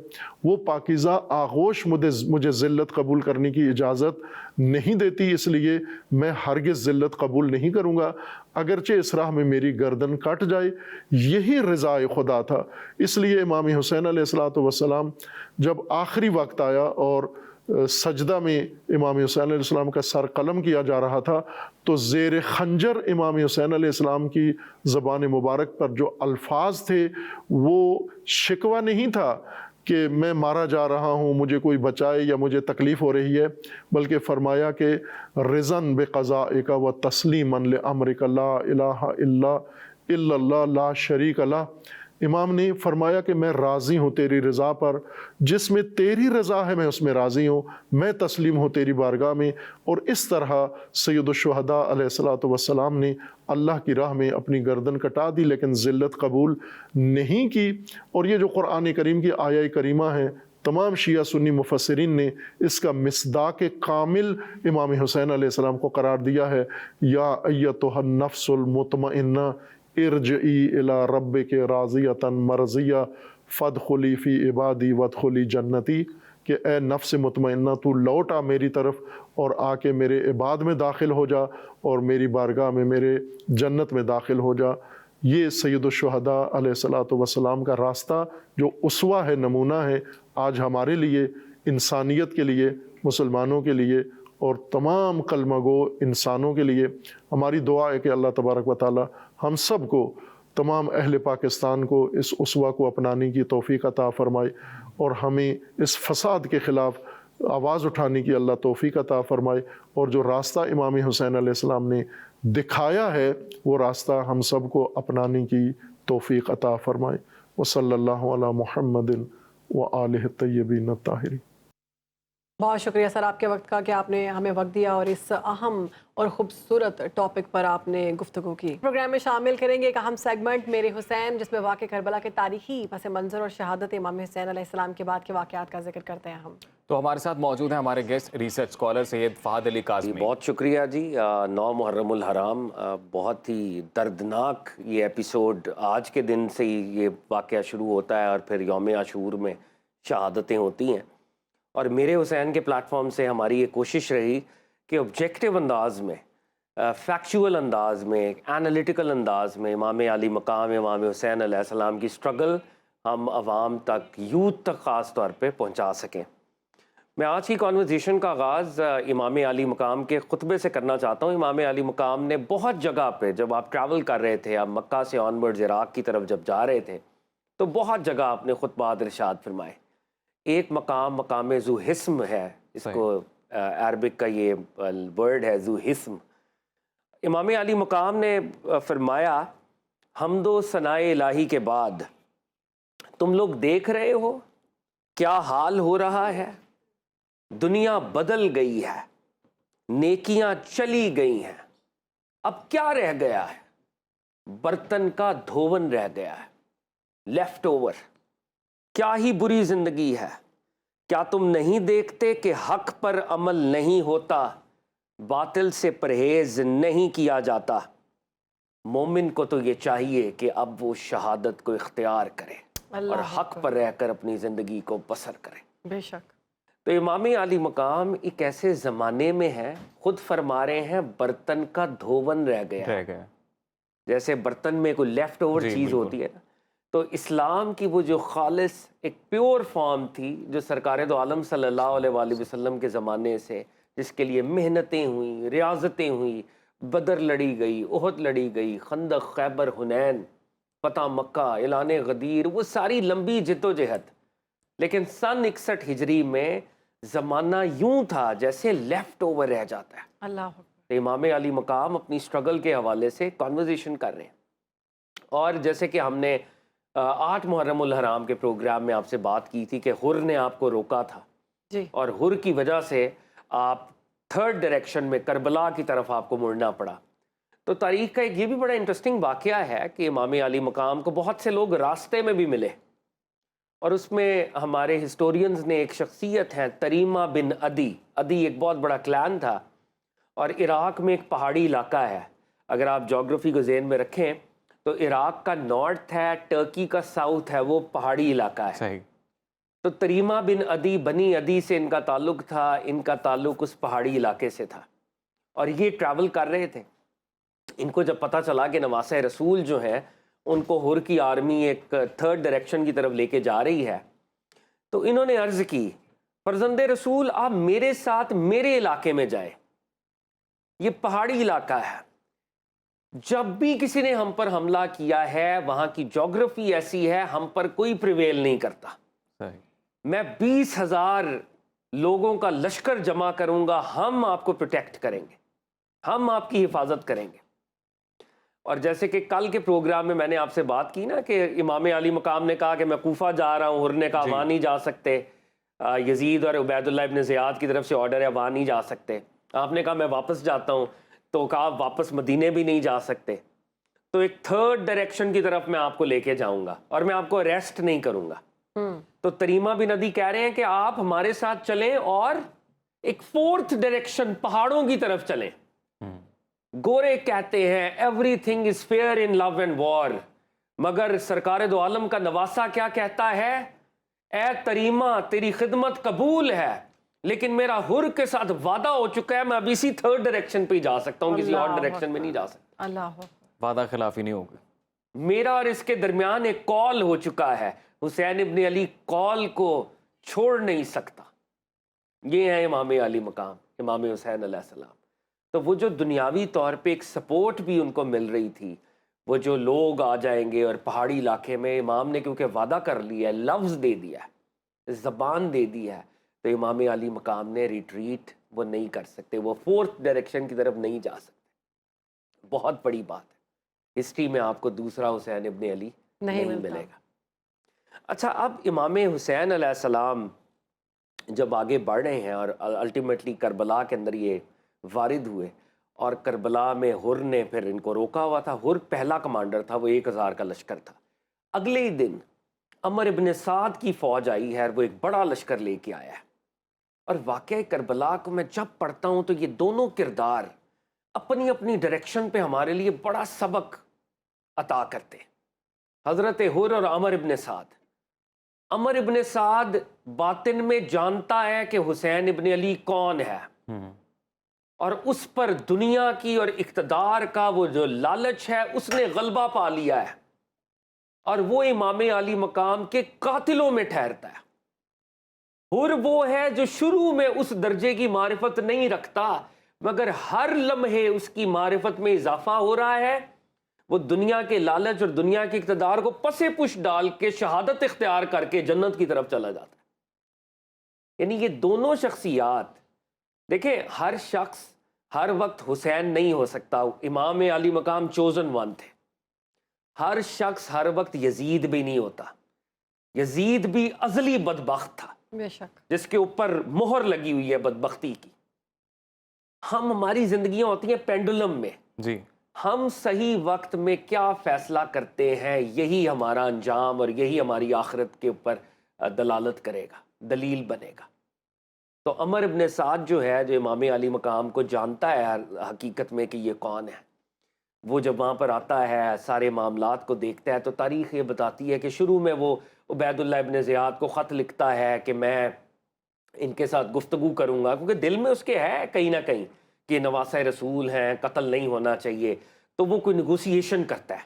وہ پاکیزہ آغوش مجھے ذلت قبول کرنے کی اجازت نہیں دیتی، اس لیے میں ہرگز ذلت قبول نہیں کروں گا اگرچہ اس راہ میں میری گردن کٹ جائے. یہی رضا خدا تھا. اس لیے امام حسین علیہ السلام جب آخری وقت آیا اور سجدہ میں امام حسین علیہ السلام کا سر قلم کیا جا رہا تھا تو زیر خنجر امام حسین علیہ السلام کی زبان مبارک پر جو الفاظ تھے وہ شکوہ نہیں تھا کہ میں مارا جا رہا ہوں، مجھے کوئی بچائے یا مجھے تکلیف ہو رہی ہے، بلکہ فرمایا کہ رضن بقضائک و تسلیما لامرک لا الہ الا اللہ لا شریک لہ. امام نے فرمایا کہ میں راضی ہوں تیری رضا پر، جس میں تیری رضا ہے میں اس میں راضی ہوں، میں تسلیم ہوں تیری بارگاہ میں. اور اس طرح سید الشہداء علیہ السلام نے اللہ کی راہ میں اپنی گردن کٹا دی لیکن ذلت قبول نہیں کی. اور یہ جو قرآن کریم کی آیہ کریمہ ہے، تمام شیعہ سنی مفسرین نے اس کا مصداق کامل امام حسین علیہ السلام کو قرار دیا ہے. یا ایتھا النفس المطمئنہ ارجعی الی ربک راضیۃ مرضیہ فادخلی فی عبادی وادخلی جنتی، کہ اے نفس مطمئنہ تو لوٹ آ میری طرف اور آ کے میرے عباد میں داخل ہو جا اور میری بارگاہ میں میرے جنت میں داخل ہو جا. یہ سید الشہداء علیہ السلام کا راستہ جو اسوہ ہے، نمونہ ہے، آج ہمارے لیے، انسانیت کے لیے، مسلمانوں کے لیے اور تمام کلمہ گو انسانوں کے لیے. ہماری دعا ہے کہ اللہ تبارک و تعالی ہم سب کو، تمام اہل پاکستان کو اس اسوہ کو اپنانے کی توفیق عطا فرمائے اور ہمیں اس فساد کے خلاف آواز اٹھانے کی اللہ توفیق عطا فرمائے. اور جو راستہ امام حسین علیہ السلام نے دکھایا ہے وہ راستہ ہم سب کو اپنانے کی توفیق عطا فرمائے. وصلی اللہ علی محمد وآلہ الطیبین الطاہرین. بہت شکریہ سر آپ کے وقت کا کہ آپ نے ہمیں وقت دیا اور اس اہم اور خوبصورت ٹاپک پر آپ نے گفتگو کی. پروگرام میں شامل کریں گے ایک اہم سیگمنٹ میرے حسین، جس میں واقع کربلا کے تاریخی پس منظر اور شہادت امام حسین علیہ السلام کے بعد کے واقعات کا ذکر کرتے ہیں ہم. تو ہمارے ساتھ موجود ہیں ہمارے گیسٹ ریسرچ اسکالر سید فہد علی کاظمی. بہت شکریہ جی. 9 محرم الحرام بہت ہی دردناک یہ ایپیسوڈ، آج کے دن سے ہی یہ واقعہ شروع ہوتا ہے اور پھر یوم عاشور میں شہادتیں ہوتی ہیں. اور میرے حسین کے پلیٹ فارم سے ہماری یہ کوشش رہی کہ آبجیکٹیو انداز میں، فیکچول انداز میں، انالیٹیکل انداز میں امام علی مقام امام حسین علیہ السلام کی سٹرگل ہم عوام تک، یوتھ تک خاص طور پہ پہنچا سکیں. میں آج کی کانورسیشن کا آغاز امام علی مقام کے خطبے سے کرنا چاہتا ہوں. امام علی مقام نے بہت جگہ پہ، جب آپ ٹریول کر رہے تھے، آپ مکہ سے آن ورڈز عراق کی طرف جب جا رہے تھے، تو بہت جگہ آپ نے خطبات ارشاد فرمائے. ایک مقام ذو حسم ہے، اس کو عربک کا یہ ورڈ ہے ذو حسم. امام علی مقام نے فرمایا، حمد و ثناء الہی کے بعد تم لوگ دیکھ رہے ہو کیا حال ہو رہا ہے. دنیا بدل گئی ہے، نیکیاں چلی گئی ہیں، اب کیا رہ گیا ہے؟ برتن کا دھون رہ گیا ہے، لیفٹ اوور. کیا ہی بری زندگی ہے. کیا تم نہیں دیکھتے کہ حق پر عمل نہیں ہوتا، باطل سے پرہیز نہیں کیا جاتا. مومن کو تو یہ چاہیے کہ اب وہ شہادت کو اختیار کرے اور حق پر رہ کر اپنی زندگی کو بسر کرے. بے شک. تو امام علی مقام ایک ایسے زمانے میں ہے، خود فرما رہے ہیں برتن کا دھون رہ گیا. جیسے برتن میں کوئی لیفٹ اوور چیز ہوتی ہے نا، تو اسلام کی وہ جو خالص ایک پیور فارم تھی جو سرکار دو عالم صلی اللہ علیہ وآلہ وسلم کے زمانے سے، جس کے لیے محنتیں ہوئیں، ریاضتیں ہوئیں، بدر لڑی گئی، احد لڑی گئی، خندق، خیبر، حنین، فتح مکہ، اعلان غدیر، وہ ساری لمبی جدوجہد. لیکن سن 61 ہجری میں زمانہ یوں تھا جیسے لیفٹ اوور رہ جاتا ہے. اللہ تو امام علی مقام اپنی سٹرگل کے حوالے سے کانورزیشن کر رہے ہیں. اور جیسے کہ ہم نے 8 محرم الحرام کے پروگرام میں آپ سے بات کی تھی کہ حر نے آپ کو روکا تھا جی. اور حر کی وجہ سے آپ تھرڈ ڈائریکشن میں کربلا کی طرف آپ کو مڑنا پڑا. تو تاریخ کا ایک یہ بھی بڑا انٹرسٹنگ واقعہ ہے کہ امام علی مقام کو بہت سے لوگ راستے میں بھی ملے، اور اس میں ہمارے ہسٹورینز نے ایک شخصیت ہے تریمہ بن عدی. عدی ایک بہت بڑا کلان تھا، اور عراق میں ایک پہاڑی علاقہ ہے. اگر آپ جغرافی کو ذہن میں رکھیں تو عراق کا نارتھ ہے، ٹرکی کا ساؤتھ ہے، وہ پہاڑی علاقہ ہے. صحیح. تو تریمہ بن عدی، بنی عدی سے ان کا تعلق تھا، ان کا تعلق اس پہاڑی علاقے سے تھا، اور یہ ٹریول کر رہے تھے. ان کو جب پتہ چلا کہ نواسہ رسول جو ہیں ان کو حر کی آرمی ایک تھرڈ ڈائریکشن کی طرف لے کے جا رہی ہے، تو انہوں نے عرض کی فرزند رسول آپ میرے ساتھ میرے علاقے میں جائیں، یہ پہاڑی علاقہ ہے. جب بھی کسی نے ہم پر حملہ کیا ہے وہاں کی جغرافی ایسی ہے ہم پر کوئی پریویل نہیں کرتا. صحیح. میں 20,000 لوگوں کا لشکر جمع کروں گا، ہم آپ کو پروٹیکٹ کریں گے، ہم آپ کی حفاظت کریں گے. اور جیسے کہ کل کے پروگرام میں نے آپ سے بات کی نا کہ امام علی مقام نے کہا کہ میں کوفہ جا رہا ہوں، حر نے کہا وہاں نہیں جا سکتے، یزید اور عبید اللہ ابن زیاد کی طرف سے آرڈر ہے وہاں نہیں جا سکتے. آپ نے کہا میں واپس جاتا ہوں، تو کہا واپس مدینے بھی نہیں جا سکتے. تو ایک تھرڈ ڈائریکشن کی طرف میں آپ کو لے کے جاؤں گا اور میں آپ کو اریسٹ نہیں کروں گا. تو تریمہ بن عدی کہہ رہے ہیں کہ آپ ہمارے ساتھ چلیں اور ایک فورتھ ڈائریکشن پہاڑوں کی طرف چلیں. گورے کہتے ہیں everything is fair in love and war, مگر سرکار دو عالم کا نواسہ کیا کہتا ہے؟ اے تریمہ تیری خدمت قبول ہے، لیکن میرا حر کے ساتھ وعدہ ہو چکا ہے، میں ابھی اسی تھرڈ ڈائریکشن پہ ہی جا سکتا ہوں، کسی اور ڈائریکشن میں نہیں جا سکتا. اللہ وعدہ خلافی نہیں ہوگی. میرا اور اس کے درمیان ایک کال ہو چکا ہے، حسین ابن علی کال کو چھوڑ نہیں سکتا. یہ ہے امام علی مقام، امام حسین علیہ السلام. تو وہ جو دنیاوی طور پہ ایک سپورٹ بھی ان کو مل رہی تھی، وہ جو لوگ آ جائیں گے اور پہاڑی علاقے میں امام نے کیونکہ وعدہ کر لیا ہے، لفظ دے دیا ہے، زبان دے دی ہے، تو امام علی مقام نے ریٹریٹ وہ نہیں کر سکتے، وہ فورتھ ڈائریکشن کی طرف نہیں جا سکتے. بہت بڑی بات ہے، ہسٹری میں آپ کو دوسرا حسین ابن علی نہیں ملے گا. اچھا، اب امام حسین علیہ السلام جب آگے بڑھ رہے ہیں اور الٹیمیٹلی کربلا کے اندر یہ وارد ہوئے، اور کربلا میں حر نے پھر ان کو روکا ہوا تھا. حر پہلا کمانڈر تھا، وہ 1000 کا لشکر تھا. اگلے ہی دن عمر ابن سعد کی فوج آئی ہے، وہ ایک بڑا لشکر لے کے آیا ہے. اور واقعہ کربلا کو میں جب پڑھتا ہوں تو یہ دونوں کردار اپنی اپنی ڈائریکشن پہ ہمارے لیے بڑا سبق عطا کرتے ہیں. حضرت حر اور عمر ابن سعد. عمر ابن سعد باطن میں جانتا ہے کہ حسین ابن علی کون ہے، اور اس پر دنیا کی اور اقتدار کا وہ جو لالچ ہے اس نے غلبہ پا لیا ہے، اور وہ امام علی مقام کے قاتلوں میں ٹھہرتا ہے. حر وہ ہے جو شروع میں اس درجے کی معرفت نہیں رکھتا، مگر ہر لمحے اس کی معرفت میں اضافہ ہو رہا ہے. وہ دنیا کے لالچ اور دنیا کے اقتدار کو پسے پش ڈال کے شہادت اختیار کر کے جنت کی طرف چلا جاتا ہے. یعنی یہ دونوں شخصیات، دیکھیں ہر شخص ہر وقت حسین نہیں ہو سکتا. امام علی مقام چوزن ون تھے. ہر شخص ہر وقت یزید بھی نہیں ہوتا. یزید بھی ازلی بدبخت تھا، بے شک، جس کے اوپر مہر لگی ہوئی ہے بدبختی کی. ہماری زندگیاں ہوتی ہیں پینڈولم میں. جی. ہم صحیح وقت میں کیا فیصلہ کرتے ہیں یہی ہمارا انجام اور یہی ہماری آخرت کے اوپر دلالت کرے گا، دلیل بنے گا. تو عمر ابن سعد جو ہے، جو امام علی مقام کو جانتا ہے حقیقت میں کہ یہ کون ہے، وہ جب وہاں پر آتا ہے سارے معاملات کو دیکھتا ہے تو تاریخ یہ بتاتی ہے کہ شروع میں وہ عبید اللہ ابن زیاد کو خط لکھتا ہے کہ میں ان کے ساتھ گفتگو کروں گا، کیونکہ دل میں اس کے ہے کہیں نہ کہیں کہ نواسہ رسول ہیں، قتل نہیں ہونا چاہیے. تو وہ کوئی نیگوسیشن کرتا ہے،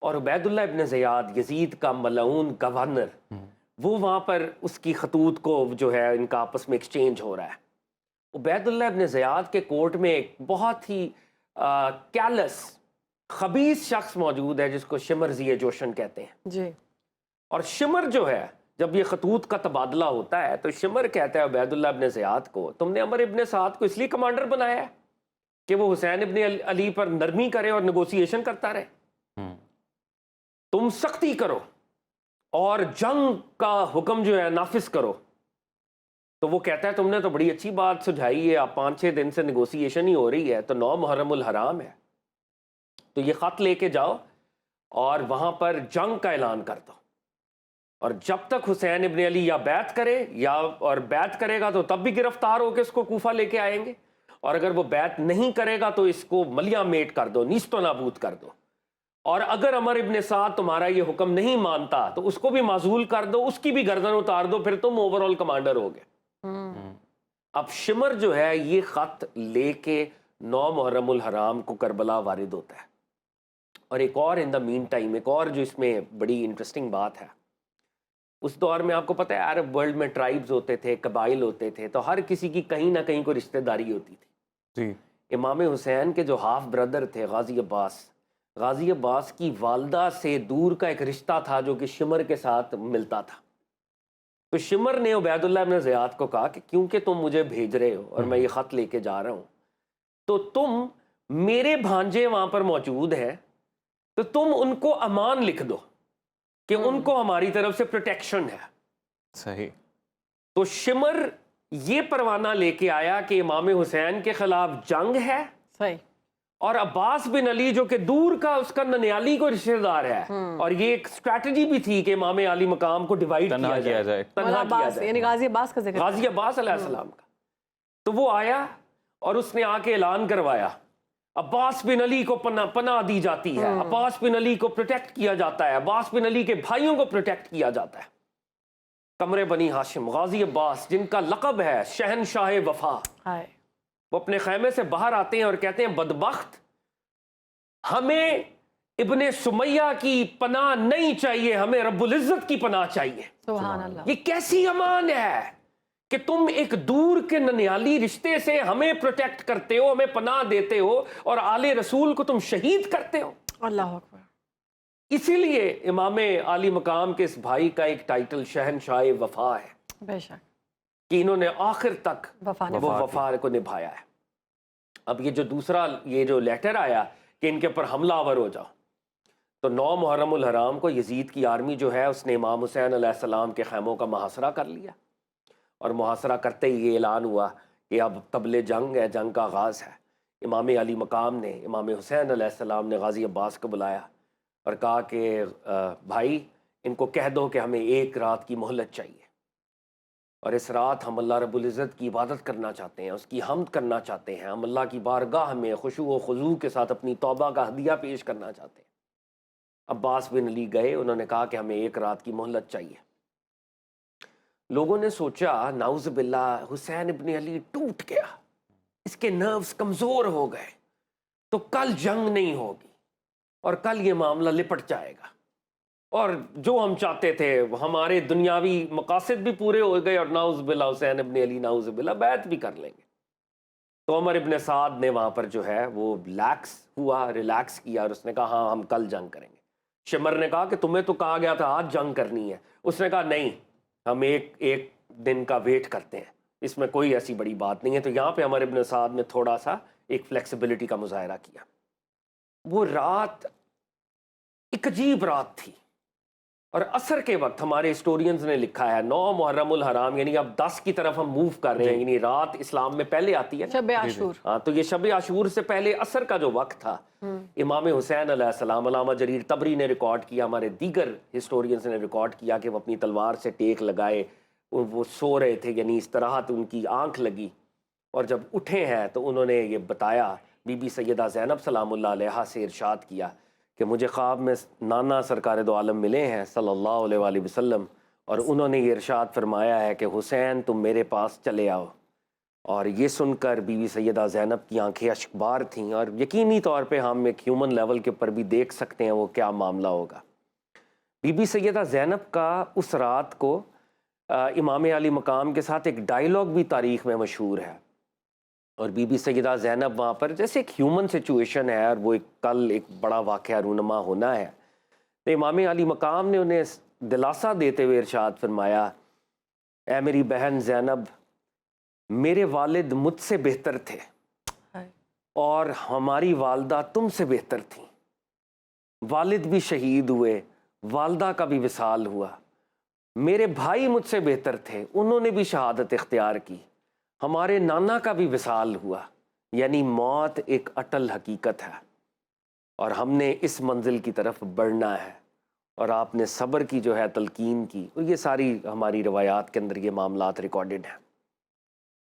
اور عبید اللہ ابن زیاد یزید کا ملعون گورنر، وہ وہاں پر اس کی خطوط کو جو ہے ان کا آپس میں ایکسچینج ہو رہا ہے. عبید اللہ ابن زیاد کے کورٹ میں ایک بہت ہی کیلس خبیث شخص موجود ہے جس کو شمر ذی جوشن کہتے ہیں. جی. اور شمر جو ہے جب یہ خطوط کا تبادلہ ہوتا ہے تو شمر کہتا ہے عبید اللہ ابن زیاد کو تم نے عمر ابن سعد کو اس لیے کمانڈر بنایا ہے کہ وہ حسین ابن علی پر نرمی کرے اور نیگوسیشن کرتا رہے. تم سختی کرو اور جنگ کا حکم جو ہے نافذ کرو. تو وہ کہتا ہے تم نے تو بڑی اچھی بات سجھائی ہے, آپ 5-6 دن سے نیگوسیشن ہی ہو رہی ہے, تو 9 محرم الحرام ہے, تو یہ خط لے کے جاؤ اور وہاں پر جنگ کا اعلان کر دو, اور جب تک حسین ابن علی یا بیعت کرے اور بیعت کرے گا تو تب بھی گرفتار ہو کے اس کو کوفہ لے کے آئیں گے, اور اگر وہ بیعت نہیں کرے گا تو اس کو ملیہ میٹ کر دو, نیست و نابود کر دو, اور اگر عمر ابن سعد تمہارا یہ حکم نہیں مانتا تو اس کو بھی معزول کر دو, اس کی بھی گردن اتار دو, پھر تم اوور آل کمانڈر ہو گے. اب شمر جو ہے یہ خط لے کے 9 محرم الحرام کو کربلا وارد ہوتا ہے. اور ایک اور ان دا مین ٹائم ایک اور جو اس میں بڑی انٹرسٹنگ بات ہے, اس دور میں آپ کو پتہ ہے عرب ورلڈ میں ٹرائبز ہوتے تھے, قبائل ہوتے تھے, تو ہر کسی کی کہیں نہ کہیں کوئی رشتہ داری ہوتی تھی. جی. امام حسین کے جو ہاف بردر تھے غازی عباس کی والدہ سے دور کا ایک رشتہ تھا جو کہ شمر کے ساتھ ملتا تھا. تو شمر نے عبید اللہ ابن زیاد کو کہا کہ کیونکہ تم مجھے بھیج رہے ہو اور میں یہ خط لے کے جا رہا ہوں, تو تم میرے بھانجے وہاں پر موجود ہیں, تو تم ان کو امان لکھ دو کہ ان کو ہماری طرف سے پروٹیکشن ہے. صحیح. تو شمر یہ پروانہ لے کے آیا کہ امام حسین کے خلاف جنگ ہے, صحیح, اور عباس بن علی جو کہ دور کا اس کا ننیالی کو رشتہ دار ہے, اور یہ ایک اسٹریٹجی بھی تھی کہ امام علی مقام کو ڈیوائیڈ کیا جائے, تنہا کیا جائے, یعنی غازی عباس کا ذکر, غازی عباس علیہ السلام کا. تو وہ آیا اور اس نے آ کے اعلان کروایا عباس بن علی کو پناہ دی جاتی ہے, عباس بن علی کو پروٹیکٹ کیا جاتا ہے, عباس بن علی کے بھائیوں کو پروٹیکٹ کیا جاتا ہے. قمر بنی ہاشم غازی عباس جن کا لقب ہے شہنشاہ وفا, وہ اپنے خیمے سے باہر آتے ہیں اور کہتے ہیں بدبخت, ہمیں ابن سمیہ کی پناہ نہیں چاہیے, ہمیں رب العزت کی پناہ چاہیے. سبحان اللہ. یہ کیسی امان ہے کہ تم ایک دور کے ننیالی رشتے سے ہمیں پروٹیکٹ کرتے ہو, ہمیں پناہ دیتے ہو, اور آل رسول کو تم شہید کرتے ہو. اللہ اکبر. اسی لیے امام عالی مقام کے اس بھائی کا ایک ٹائٹل شہنشاہ وفا ہے, بے شک, کہ انہوں نے آخر تک وہ وفا کو نبھایا ہے. اب یہ جو دوسرا یہ جو لیٹر آیا کہ ان کے پر حملہ آور ہو جاؤ, تو 9 محرم الحرام کو یزید کی آرمی جو ہے اس نے امام حسین علیہ السلام کے خیموں کا محاصرہ کر لیا, اور محاصرہ کرتے ہی یہ اعلان ہوا کہ اب قبل جنگ ہے, جنگ کا آغاز ہے. امام علی مقام نے امام حسین علیہ السلام نے غازی عباس کو بلایا اور کہا کہ بھائی ان کو کہہ دو کہ ہمیں 1 رات کی مہلت چاہیے, اور اس رات ہم اللہ رب العزت کی عبادت کرنا چاہتے ہیں, اس کی حمد کرنا چاہتے ہیں, ہم اللہ کی بارگاہ میں خشوع و خضوع کے ساتھ اپنی توبہ کا ہدیہ پیش کرنا چاہتے ہیں. عباس بن علی گئے, انہوں نے کہا کہ ہمیں 1 رات کی مہلت چاہیے. لوگوں نے سوچا نعوذ باللہ حسین ابن علی ٹوٹ گیا, اس کے نروز کمزور ہو گئے, تو کل جنگ نہیں ہوگی اور کل یہ معاملہ لپٹ جائے گا, اور جو ہم چاہتے تھے ہمارے دنیاوی مقاصد بھی پورے ہو گئے, اور نعوذ باللہ حسین ابن علی نعوذ باللہ بیعت بھی کر لیں گے. تو عمر ابن سعد نے وہاں پر جو ہے وہ ریلیکس کیا, اور اس نے کہا ہاں ہم کل جنگ کریں گے. شمر نے کہا کہ تمہیں تو کہا گیا تھا آج جنگ کرنی ہے, اس نے کہا نہیں, ہم ایک دن کا ویٹ کرتے ہیں, اس میں کوئی ایسی بڑی بات نہیں ہے. تو یہاں پہ عمر ابن سعد نے تھوڑا سا ایک فلیکسیبلٹی کا مظاہرہ کیا. وہ رات ایک عجیب رات تھی, اور عصر کے وقت ہمارے ہسٹورینز نے لکھا ہے 9 محرم الحرام, یعنی اب 10 کی طرف ہم موو کر رہے ہیں, یعنی رات اسلام میں پہلے آتی ہے شب عاشور. ہاں, تو یہ شب عاشور سے پہلے عصر کا جو وقت تھا, امام حسین علیہ السلام, علامہ جریر طبری نے ریکارڈ کیا, ہمارے دیگر ہسٹورینز نے ریکارڈ کیا کہ وہ اپنی تلوار سے ٹیک لگائے, وہ سو رہے تھے, یعنی اس طرح ان کی آنکھ لگی, اور جب اٹھے ہیں تو انہوں نے یہ بتایا, بی بی سیدہ زینب سلام اللہ علیہا سے ارشاد کیا کہ مجھے خواب میں نانا سرکار دو عالم ملے ہیں صلی اللہ علیہ وآلہ وسلم, اور انہوں نے یہ ارشاد فرمایا ہے کہ حسین تم میرے پاس چلے آؤ. اور یہ سن کر بی بی سیدہ زینب کی آنکھیں اشکبار تھیں, اور یقینی طور پہ ہم ایک ہیومن لیول کے اوپر بھی دیکھ سکتے ہیں وہ کیا معاملہ ہوگا. بی بی سیدہ زینب کا اس رات کو امام علی مقام کے ساتھ ایک ڈائیلاگ بھی تاریخ میں مشہور ہے. اور بی بی سیدہ زینب وہاں پر جیسے ایک ہیومن سچویشن ہے اور وہ کل ایک بڑا واقعہ رونما ہونا ہے، تو امام علی مقام نے انہیں دلاسا دیتے ہوئے ارشاد فرمایا، اے میری بہن زینب، میرے والد مجھ سے بہتر تھے اور ہماری والدہ تم سے بہتر تھیں، والد بھی شہید ہوئے، والدہ کا بھی وصال ہوا، میرے بھائی مجھ سے بہتر تھے، انہوں نے بھی شہادت اختیار کی، ہمارے نانا کا بھی وصال ہوا، یعنی موت ایک اٹل حقیقت ہے اور ہم نے اس منزل کی طرف بڑھنا ہے، اور آپ نے صبر کی جو ہے تلقین کی، اور یہ ساری ہماری روایات کے اندر یہ معاملات ریکارڈڈ ہیں۔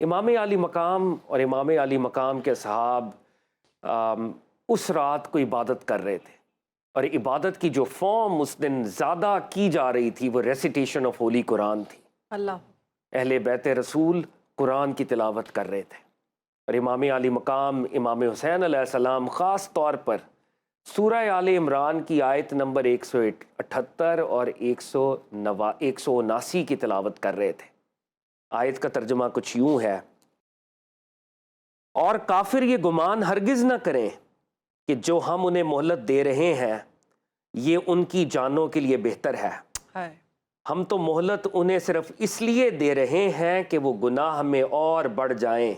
امام علی مقام اور امام علی مقام کے اصحاب اس رات کو عبادت کر رہے تھے، اور عبادت کی جو فارم اس دن زیادہ کی جا رہی تھی وہ ریسیٹیشن آف ہولی قرآن تھی۔ اللہ، اہل بیت رسول قرآن کی تلاوت کر رہے تھے، اور امام علی مقام امام حسین علیہ السلام خاص طور پر سورہ آل عمران کی آیت نمبر 178 اور 179 کی تلاوت کر رہے تھے۔ آیت کا ترجمہ کچھ یوں ہے، اور کافر یہ گمان ہرگز نہ کریں کہ جو ہم انہیں مہلت دے رہے ہیں یہ ان کی جانوں کے لیے بہتر ہے، ہم تو مہلت انہیں صرف اس لیے دے رہے ہیں کہ وہ گناہ میں اور بڑھ جائیں،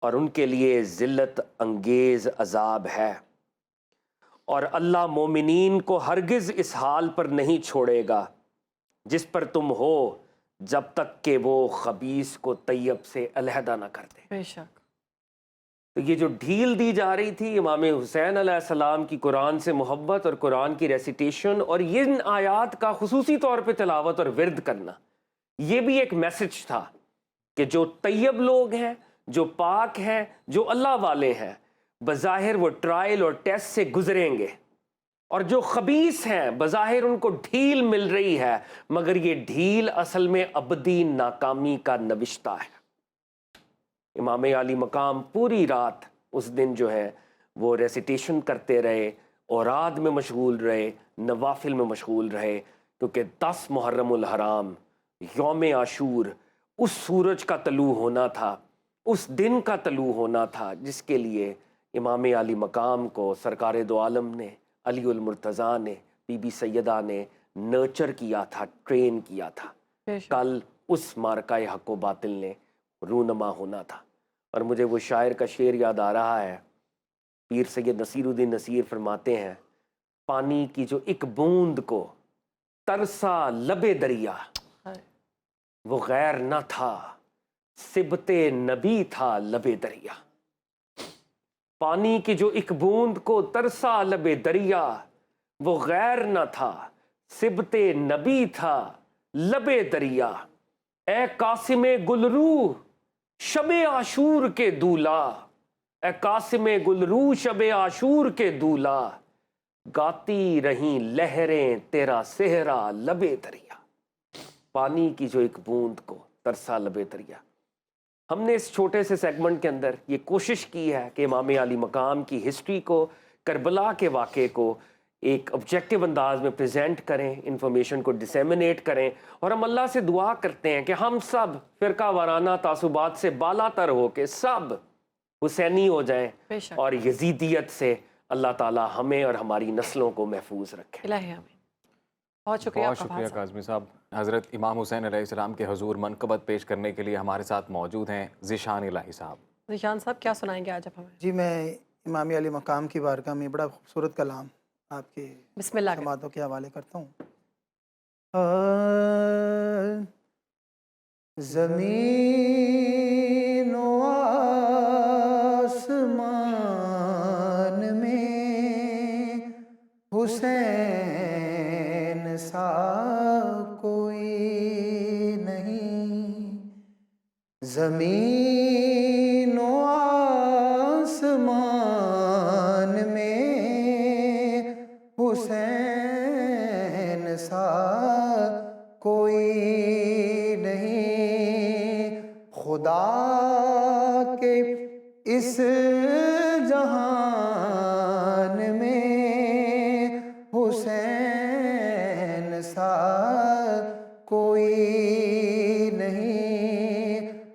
اور ان کے لیے ذلت انگیز عذاب ہے، اور اللہ مومنین کو ہرگز اس حال پر نہیں چھوڑے گا جس پر تم ہو جب تک کہ وہ خبیث کو طیب سے علیحدہ نہ کر دے۔ بے شک۔ تو یہ جو ڈھیل دی جا رہی تھی امام حسین علیہ السلام کی قرآن سے محبت اور قرآن کی ریسیٹیشن اور ان آیات کا خصوصی طور پہ تلاوت اور ورد کرنا، یہ بھی ایک میسج تھا کہ جو طیب لوگ ہیں، جو پاک ہیں، جو اللہ والے ہیں، بظاہر وہ ٹرائل اور ٹیسٹ سے گزریں گے، اور جو خبیث ہیں بظاہر ان کو ڈھیل مل رہی ہے، مگر یہ ڈھیل اصل میں ابدی ناکامی کا نوشتہ ہے۔ امام علی مقام پوری رات اس دن جو ہے وہ ریسیٹیشن کرتے رہے، اوراد میں مشغول رہے، نوافل میں مشغول رہے، کیونکہ 10 محرم الحرام یوم عاشور اس سورج کا طلوع ہونا تھا، اس دن کا طلوع ہونا تھا جس کے لیے امام علی مقام کو سرکار دو عالم نے، علی المرتضیٰ نے، بی بی سیدہ نے نرچر کیا تھا، ٹرین کیا تھا۔ کل اس مارکہ حق و باطل نے رونما ہونا تھا۔ اور مجھے وہ شاعر کا شعر یاد آ رہا ہے، پیر سید نصیر الدین نصیر فرماتے ہیں، پانی کی جو ایک بوند کو ترسا لب دریا، وہ غیر نہ تھا سبت نبی تھا لب دریا۔ پانی کی جو ایک بوند کو ترسا لب دریا، وہ غیر نہ تھا سبت نبی تھا لب دریا۔ اے قاسم گلرو شب عاشور کے دولا، اے قاسم گلرو شب عاشور کے دولا، گاتی رہیں لہریں تیرا صحرا لب دریا۔ پانی کی جو ایک بوند کو ترسا لب دریا۔ ہم نے اس چھوٹے سے سیگمنٹ کے اندر یہ کوشش کی ہے کہ امام علی مقام کی ہسٹری کو، کربلا کے واقعے کو ایک آبجیکٹیو انداز میں پریزنٹ کریں، انفارمیشن کو ڈسیمنیٹ کریں، اور ہم اللہ سے دعا کرتے ہیں کہ ہم سب فرقہ وارانہ تعصبات سے بالا تر ہو کے سب حسینی ہو جائیں، اور یزیدیت سے اللہ تعالی ہمیں اور ہماری نسلوں کو محفوظ رکھے۔ الہی آمین۔ بہت شکریہ بہت شکریہ کاظمی صاحب۔ حضرت امام حسین علیہ السلام کے حضور منقبت پیش کرنے کے لیے ہمارے ساتھ موجود ہیں ذیشان الہی صاحب۔ ذیشان صاحب کیا سنائیں گے آج آپ ہمیں؟ جی، میں امام علی مقام کی بارگاہ میں بڑا خوبصورت کلام آپ کے بسم اللہ سماعتوں کے حوالے کرتا ہوں۔ زمین و آسمان میں حسین سا کوئی نہیں، زمین و آسمان میں حسین سا کوئی نہیں، خدا کے اس جہان میں حسین سا کوئی نہیں،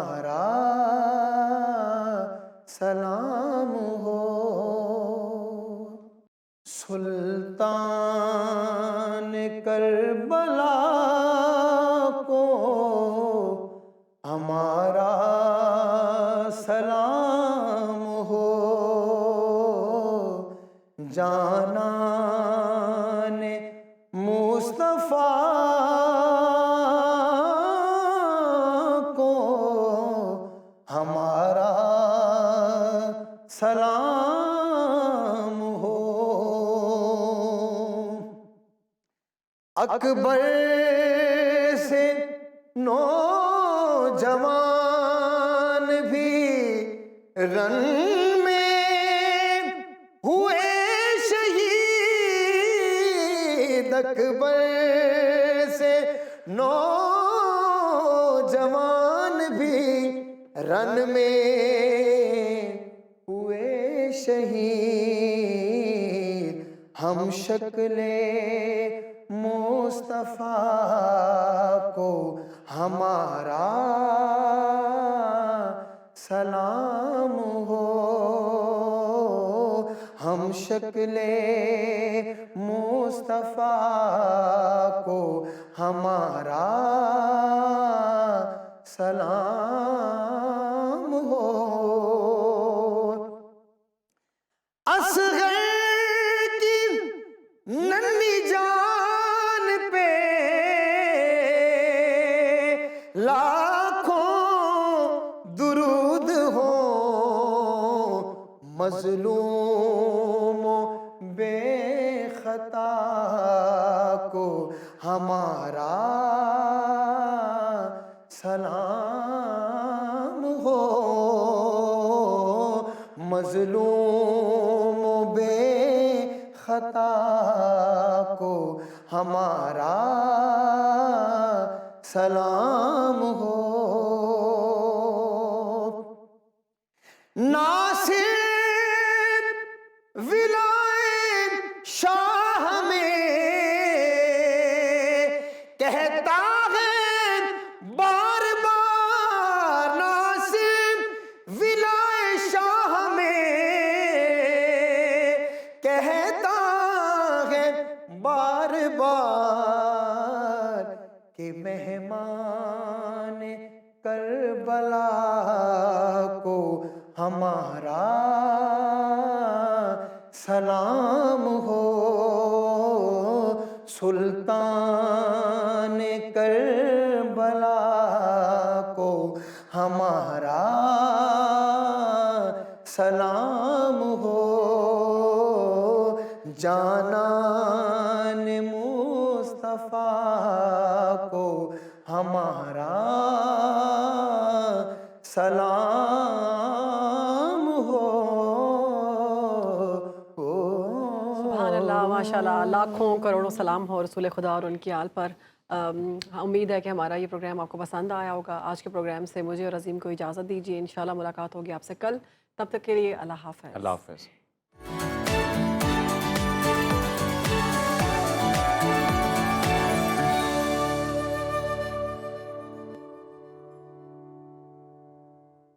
ہمارا سلام ہو، سلطان کربلا کو ہمارا سلام ہو، جانان مصطفیٰ کو ہمارا سلام ہو، اکبر سے نوجوان بھی رن میں ہوئے شہید، اکبر سے نوجوان بھی رن میں ہوئے شہید، ہم شکل مصطفیٰ کو ہمارا سلام ہو، ہم شکل مصطفیٰ کو ہمارا سلام ہو، اصغر کی ننھی جان پہ لاکھوں درود ہو، مظلوم و بے خطا کو ہمارا سلام ہو، مظلوم و بے خطا کو ہمارا سلام ہو، ناصر ولایت شاہ میں کہتا ہے بار بار، ناصر ولایت شاہ میں کہتا ہے بار بار کہ مہمان کربلا کو ہمارا سلام ہو، سلطان کربلا کو ہمارا سلام ہو، جانان مصطفیٰ کو ہمارا سلام ہو۔ سبحان اللہ، ماشاء اللہ، لاکھوں کروڑوں سلام ہو رسول خدا اور ان کی آل پر۔ امید ہے کہ ہمارا یہ پروگرام آپ کو پسند آیا ہوگا۔ آج کے پروگرام سے مجھے اور عظیم کو اجازت دیجیے، انشاءاللہ ملاقات ہوگی آپ سے کل، تب تک کے لیے اللہ حافظ۔ اللہ حافظ۔